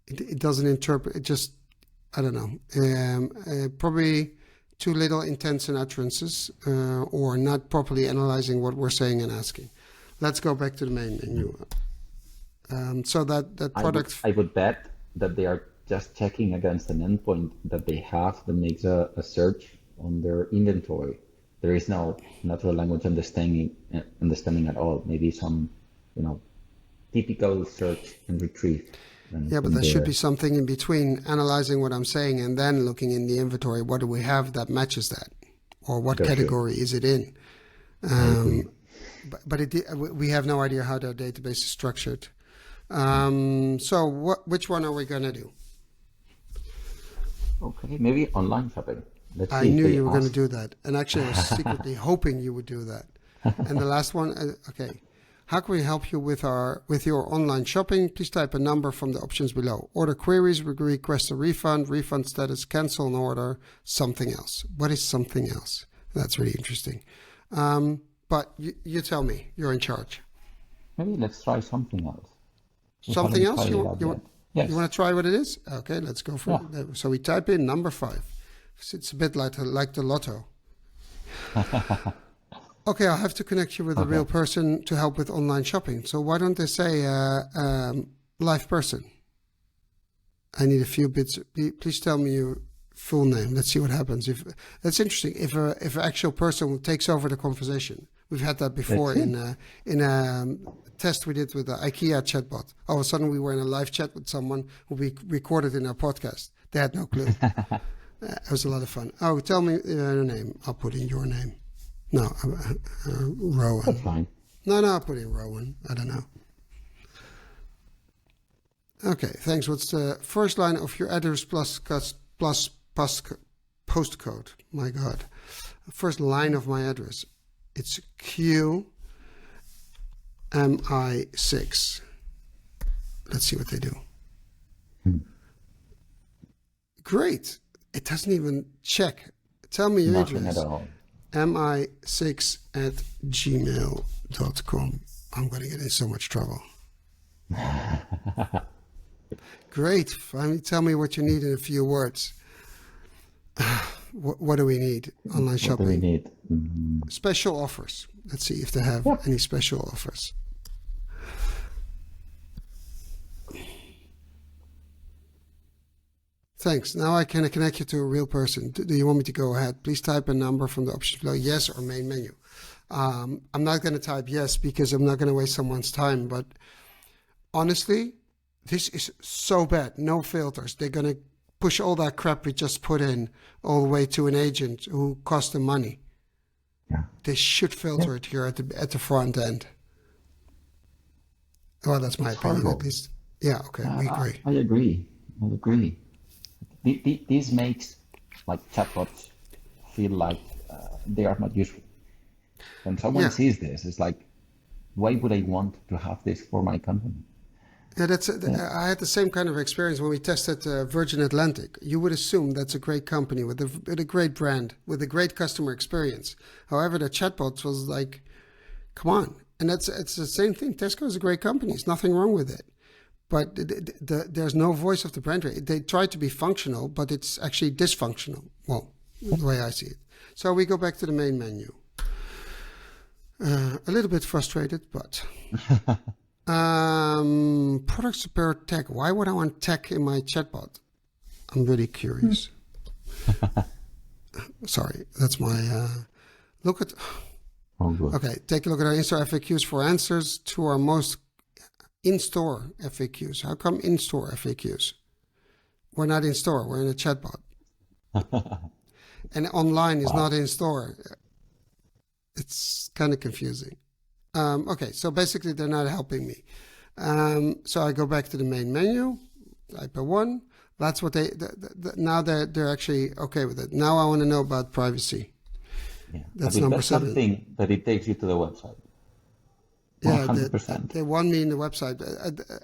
It doesn't interpret. It just, I don't know. Probably too little intents and utterances, or not properly analyzing what we're saying and asking. Let's go back to the main menu. So that product... I would bet that they are just checking against an endpoint that they have that makes a search on their inventory. There is no natural language understanding at all. Maybe some, typical search and retrieve. Yeah, but there should be something in between analyzing what I'm saying and then looking in the inventory. What do we have that matches that? Or what category is it in? But we have no idea how their database is structured. So which one are we going to do? Okay, maybe online shopping. I knew you were going to do that. And actually, I was secretly hoping you would do that. And the last one, okay. How can we help you with your online shopping? Please type a number from the options below. Order queries, request a refund status, cancel an order, something else. What is something else? That's really interesting. But you tell me, you're in charge. Maybe let's try something else. Something else? You Yes. You want to try what it is? Okay, let's go for it. So we type in number 5. It's a bit like the lotto. Okay, I'll have to connect you with a real person to help with online shopping. So why don't they say live person? I need a few bits. Please tell me your full name. Let's see what happens. That's interesting. If an actual person takes over the conversation, we've had that before in a test we did with the IKEA chatbot. All of a sudden, we were in a live chat with someone who we recorded in our podcast. They had no clue. It was a lot of fun. Oh, tell me your name. I'll put in your name. No, Rowan. That's fine. No, I'll put in Rowan. I don't know. Okay, thanks. What's the first line of your address plus postcode? My God. First line of my address. It's QMI6. Let's see what they do. Great. It doesn't even check. Tell me your Nothing address. at all. mi6@gmail.com. I'm going to get in so much trouble. Great. Finally, tell me what you need in a few words. What do we need? Online shopping. What do we need? Special offers. Let's see if they have any special offers. Thanks. Now I can connect you to a real person. Do you want me to go ahead? Please type a number from the options below, yes or main menu. I'm not going to type yes because I'm not going to waste someone's time. But honestly, this is so bad. No filters. They're going to push all that crap we just put in all the way to an agent who cost them money. Yeah. They should filter it here at the front end. Well, that's my opinion at least. Yeah, okay, we agree. I agree. This makes chatbots feel like they are not useful. When someone sees this, it's like, why would I want to have this for my company? Yeah, I had the same kind of experience when we tested Virgin Atlantic. You would assume that's a great company with a great brand, with a great customer experience. However, the chatbot was like, come on. And it's the same thing. Tesco is a great company. There's nothing wrong with it. But there's no voice of the brand. They try to be functional, but it's actually dysfunctional. Well, the way I see it. So we go back to the main menu. A little bit frustrated, but... Products per tech. Why would I want tech in my chatbot? I'm really curious. Sorry, that's my... look at... Okay, take a look at our in-store FAQs for answers to our most in-store FAQs. How come in-store FAQs? We're not in-store, we're in a chatbot. And online is not in-store. It's kind of confusing. Okay, so basically they're not helping me. So I go back to the main menu, type a 1. That's what now they're actually okay with it. Now I want to know about privacy. Yeah. That's number 7. Something that it takes you to the website. 100%. Yeah, they want me in the website.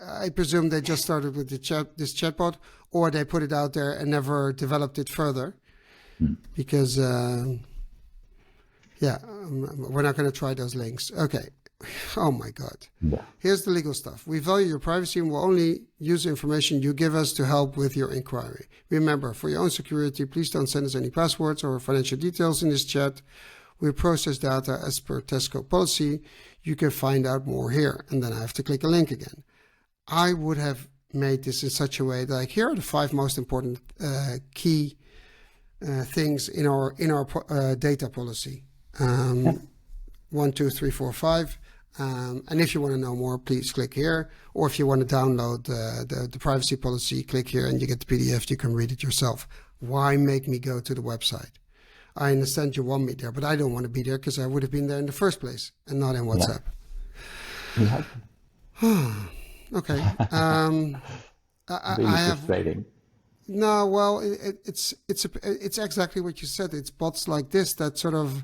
I presume they just started with this chatbot, or they put it out there and never developed it further. Because, we're not going to try those links. Okay, Oh my God. Yeah. Here's the legal stuff. We value your privacy and will only use the information you give us to help with your inquiry. Remember, for your own security, please don't send us any passwords or financial details in this chat. We process data as per Tesco policy. You can find out more here. And then I have to click a link again. I would have made this in such a way that, like, here are the 5 most important key things in our data policy. 1, 2, 3, 4, 5. And if you want to know more, please click here. Or if you want to download the privacy policy, click here and you get the PDF. You can read it yourself. Why make me go to the website? I understand you want me there, but I don't want to be there because I would have been there in the first place and not in WhatsApp. Yeah. Okay. Really I have frustrating. no. Well, it's exactly what you said. It's bots like this that sort of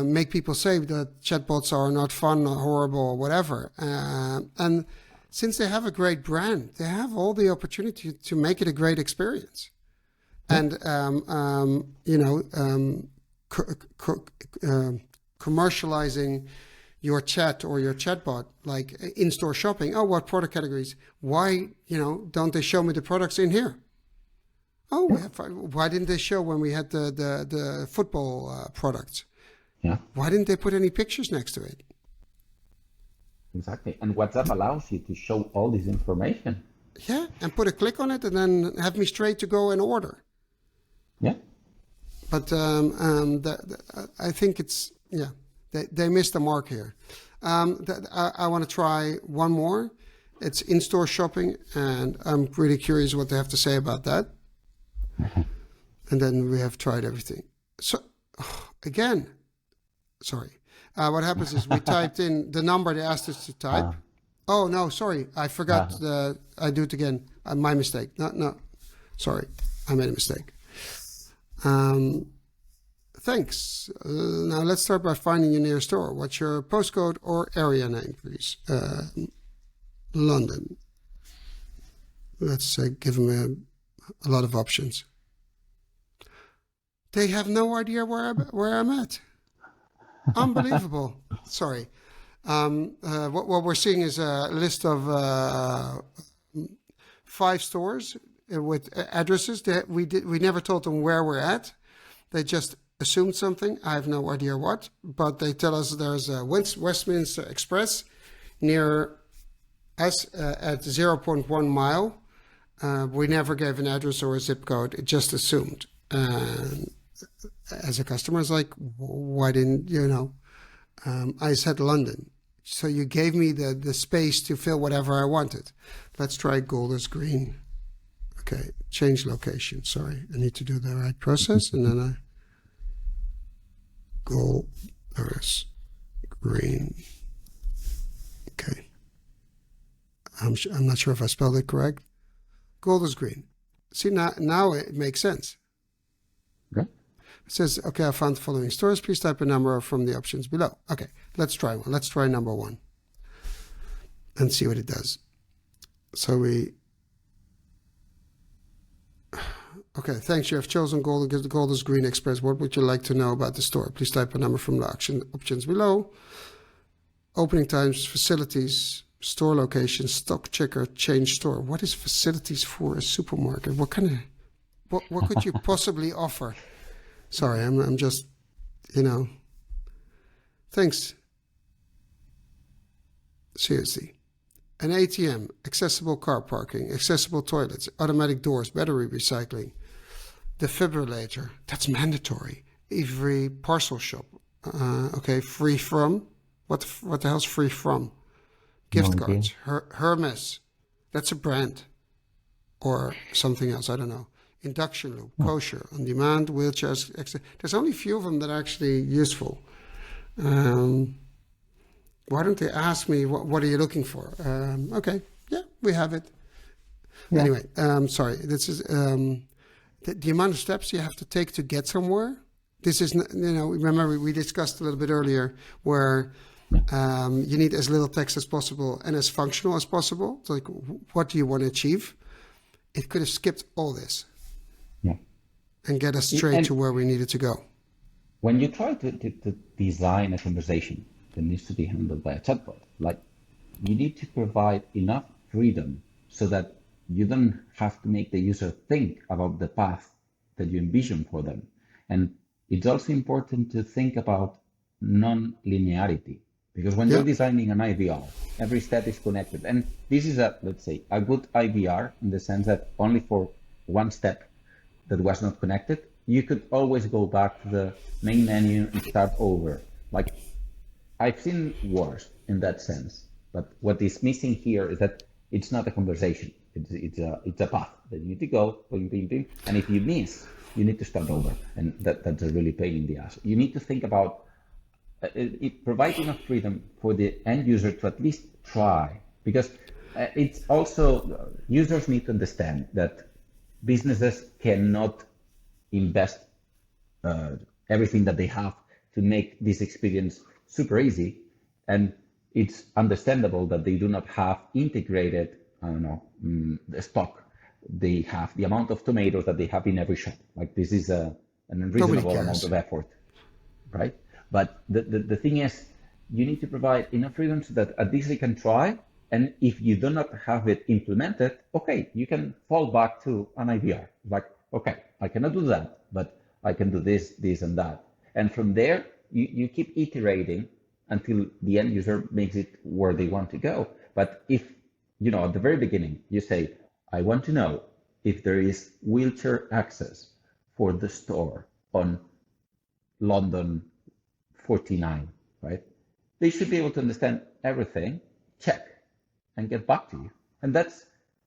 make people say that chatbots are not fun or horrible or whatever. And since they have a great brand, they have all the opportunity to make it a great experience. And, commercializing your chat or your chatbot, like in-store shopping. Oh, what product categories? Why, don't they show me the products in here? Oh, why didn't they show when we had the football products? Yeah. Why didn't they put any pictures next to it? Exactly. And WhatsApp allows you to show all this information. Yeah, and put a click on it and then have me straight to go and order. Yeah. But I think it's, they missed the mark here. I want to try one more. It's in-store shopping, and I'm really curious what they have to say about that. And then we have tried everything. So, again, sorry. What happens is we typed in the number they asked us to type. Oh, no, sorry. I forgot. I do it again. My mistake. No. Sorry. I made a mistake. Thanks. Now let's start by finding your nearest store. What's your postcode or area name, please? London. Let's give them a lot of options. They have no idea where I'm at. Unbelievable. Sorry. What we're seeing is a list of 5 stores with addresses. That we never told them where we're at. They just assumed something. I have no idea what, but they tell us there's a Westminster Express near us at 0.1 mile. We never gave an address or a zip code. It just assumed. As a customer, it's like, why didn't you know? I said London. So you gave me the space to fill whatever I wanted. Let's try Golders Green. Okay, change location. Sorry, I need to do the right process. And then I Golders Green. Okay. I'm not sure if I spelled it correct. Golders Green. See, now it makes sense. Okay. It says, okay, I found the following stores. Please type a number from the options below. Okay, let's try one. Let's try number 1 and see what it does. So okay, thanks. You have chosen Golders Green Express. What would you like to know about the store? Please type a number from the options below. Opening times, facilities, store location, stock checker, change store. What is facilities for a supermarket? What could you possibly offer? Sorry, I'm just, thanks. Seriously. An ATM, accessible car parking, accessible toilets, automatic doors, battery recycling, defibrillator. That's mandatory. Every parcel shop. Okay, free from. What the hell's free from? Gift cards. Hermes. That's a brand. Or something else. I don't know. Induction loop, kosher, on demand, wheelchairs. There's only a few of them that are actually useful. Why don't they ask me what are you looking for? Okay, yeah, we have it. Yeah. Anyway, sorry. This is the amount of steps you have to take to get somewhere. This is, remember we discussed a little bit earlier where you need as little text as possible and as functional as possible. So like, what do you want to achieve? It could have skipped all this. Yeah. And get us straight to where we needed to go. When you try to design a conversation, that needs to be handled by a chatbot. Like, you need to provide enough freedom so that you don't have to make the user think about the path that you envision for them. And it's also important to think about non-linearity, because when Yeah. you're designing an IVR, every step is connected. And this is let's say, a good IVR in the sense that only for one step that was not connected, you could always go back to the main menu and start over. Like, I've seen worse in that sense, but what is missing here is that it's not a conversation. It's a path that you need to go, bing, bing, bing. And if you miss, you need to start over, and that's a really pain in the ass. You need to think about it provides enough freedom for the end user to at least try, because it's also users need to understand that businesses cannot invest everything that they have to make this experience super easy. And it's understandable that they do not have integrated, I don't know, the stock. They have the amount of tomatoes that they have in every shop. Like, this is an Nobody unreasonable amount cares. of effort, right? But the thing is, you need to provide enough freedom so that at least they can try. And if you do not have it implemented, okay, you can fall back to an IVR. Like, okay, I cannot do that, but I can do this, this, and that. And from there, you keep iterating until the end user makes it where they want to go. But if, at the very beginning, you say, I want to know if there is wheelchair access for the store on London 49, right? They should be able to understand everything, check, and get back to you. And that's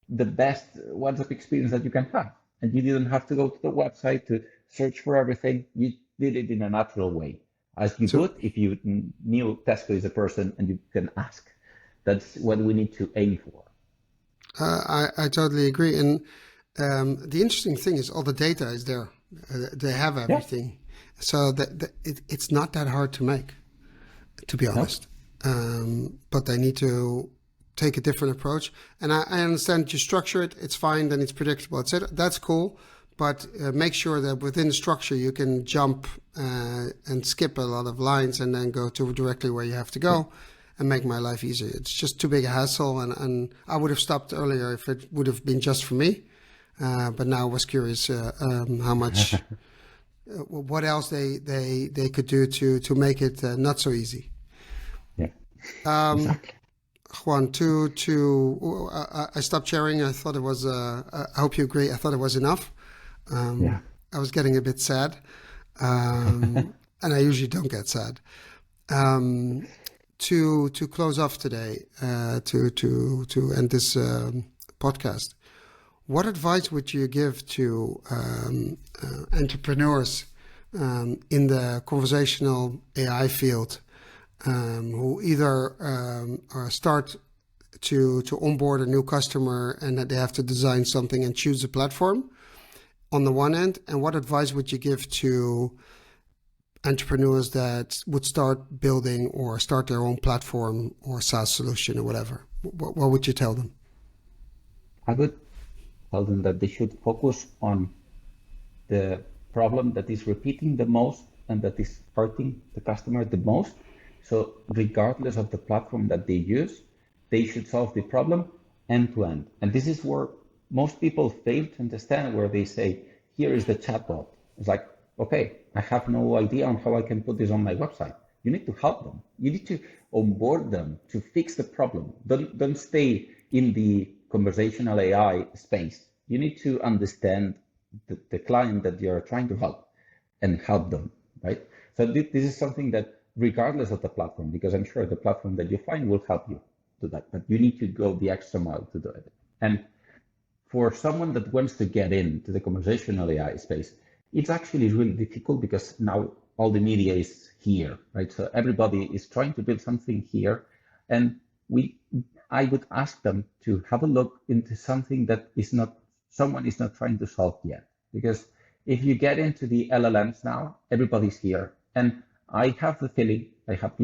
the best WhatsApp experience that you can have. And you didn't have to go to the website to search for everything. You did it in a natural way, as you So would if you knew Tesco is a person and you can ask. That's what we need to aim for. I totally agree. And the interesting thing is all the data is there. They have Yeah, everything. So it's not that hard to make, to be no, honest. But they need to take a different approach. And I understand you structure it. It's fine. Then it's predictable. That's cool. But make sure that within the structure you can jump and skip a lot of lines and then go to directly where you have to go and make my life easier. It's just too big a hassle. And I would have stopped earlier if it would have been just for me. But now I was curious how much, what else they could do to make it not so easy. yeah, Um, exactly. Juan, I stopped sharing. I thought it was, I hope you agree, I thought it was enough. Yeah, I was getting a bit sad, and I usually don't get sad. To close off today, to end this podcast, what advice would you give to entrepreneurs in the conversational AI field who either start to onboard a new customer and that they have to design something and choose a platform on the one end, and what advice would you give to entrepreneurs that would start building or start their own platform or SaaS solution or whatever? What would you tell them? I would tell them that they should focus on the problem that is repeating the most and that is hurting the customer the most. So regardless of the platform that they use, they should solve the problem end to end. And this is where most people fail to understand, where they say, here is the chatbot. It's like, okay, I have no idea on how I can put this on my website. You need to help them. You need to onboard them to fix the problem. Don't stay in the conversational AI space. You need to understand the client that you're trying to help and help them, right? So this is something that regardless of the platform, because I'm sure the platform that you find will help you do that, but you need to go the extra mile to do it. And for someone that wants to get into the conversational AI space, it's actually really difficult because now all the media is here, right? So everybody is trying to build something here. And I would ask them to have a look into something that someone is not trying to solve yet. Because if you get into the LLMs now, everybody's here. And I have the feeling, I have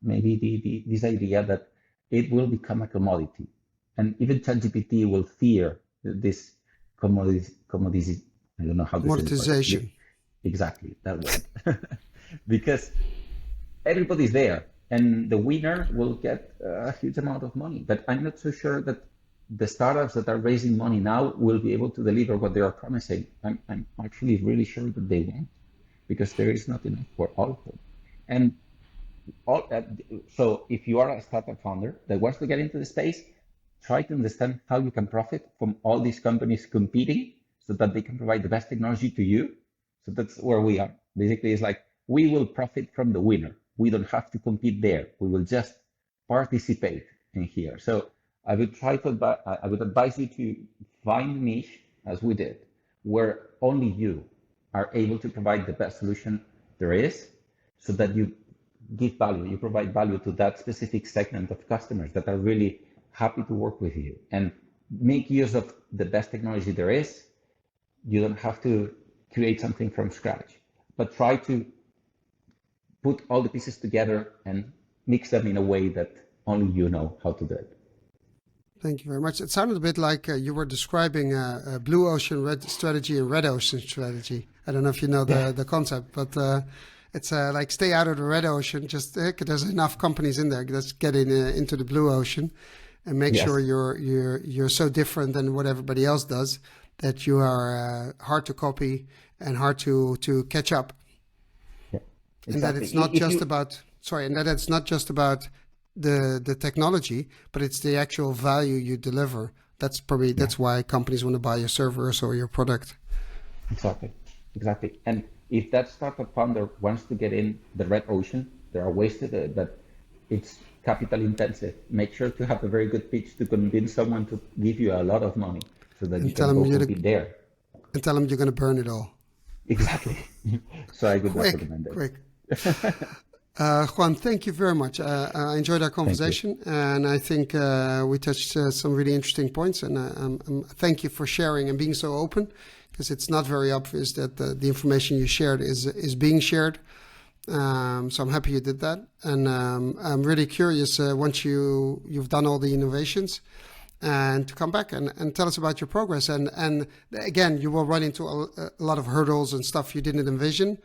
maybe this idea that it will become a commodity. And even ChatGPT will fear this commodity. I don't know how to say it, but Monetization. exactly that word. Because everybody's there. and the winner will get a huge amount of money. But I'm not so sure that the startups that are raising money now will be able to deliver what they are promising. I'm actually really sure that they won't, because there is not enough for all of them. And all, so if you are a startup founder that wants to get into the space, try to understand how you can profit from all these companies competing so that they can provide the best technology to you. So that's where we are. Basically, it's like we will profit from the winner. We don't have to compete there. We will just participate in here. So I would I would advise you to find a niche, as we did, where only you are able to provide the best solution there is, so that you give value, you provide value to that specific segment of customers that are really happy to work with you, and make use of the best technology there is. You don't have to create something from scratch, but try to put all the pieces together and mix them in a way that only you know how to do it. Thank you very much. It sounded a bit like you were describing a blue ocean red strategy and red ocean strategy. I don't know if you know the concept, but it's like stay out of the red ocean. Just there's enough companies in there. Let's get into the blue ocean, and make sure you're so different than what everybody else does that you are hard to copy and hard to catch up. Yeah, exactly. And that it's not just about the technology, but it's the actual value you deliver. That's why companies want to buy your servers or your product. Exactly. And if that startup founder wants to get in the red ocean, there are ways to do it, but it's capital intensive. Make sure to have a very good pitch to convince someone to give you a lot of money so that you can go compete there. And tell them you're going to burn it all. Exactly. So I would recommend it. Quick. Juan, thank you very much. I enjoyed our conversation, and I think we touched some really interesting points. And thank you for sharing and being so open, because it's not very obvious that the information you shared is being shared. So I'm happy you did that, and I'm really curious once you've done all the innovations, and to come back and tell us about your progress. And again, you will run into a lot of hurdles and stuff you didn't envision.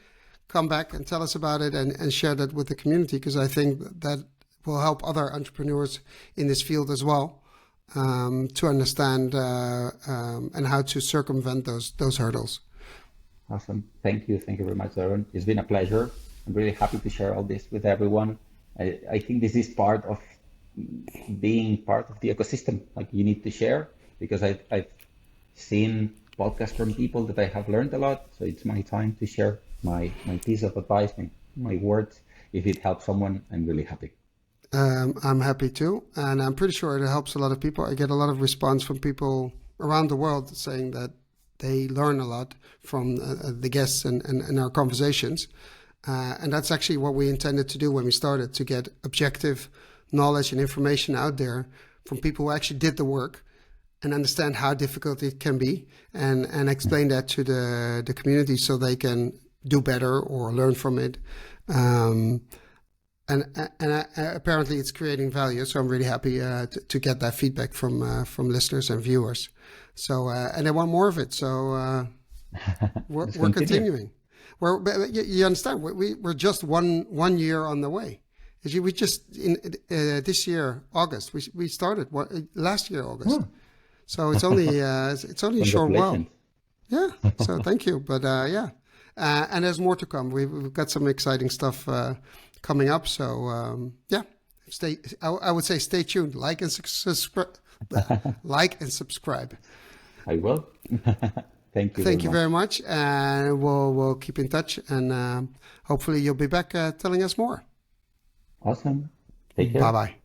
Come back and tell us about it and share that with the community, because I think that will help other entrepreneurs in this field as well to understand and how to circumvent those hurdles. Awesome. Thank you. Thank you very much, Aaron. It's been a pleasure. I'm really happy to share all this with everyone. I think this is part of being part of the ecosystem. Like, you need to share, because I've seen podcasts from people that I have learned a lot. So it's my time to share my piece of advice, my words. If it helps someone, I'm really happy. I'm happy too. And I'm pretty sure it helps a lot of people. I get a lot of response from people around the world saying that they learn a lot from the guests and our conversations. And that's actually what we intended to do when we started, to get objective knowledge and information out there from people who actually did the work and understand how difficult it can be, and explain that to the community so they can do better or learn from it. And apparently it's creating value. So I'm really happy to get that feedback from listeners and viewers. So, and I want more of it. So we're continuing. You understand, we're just one year on the way. We just, this year, August, we started last year, August. So it's only a short while. Yeah. So thank you. But and there's more to come. We've got some exciting stuff coming up. So I would say stay tuned. Like and subscribe. Like and subscribe. I will. Thank you. Thank you very much. And we'll keep in touch. And hopefully you'll be back telling us more. Awesome. Take care. Bye bye.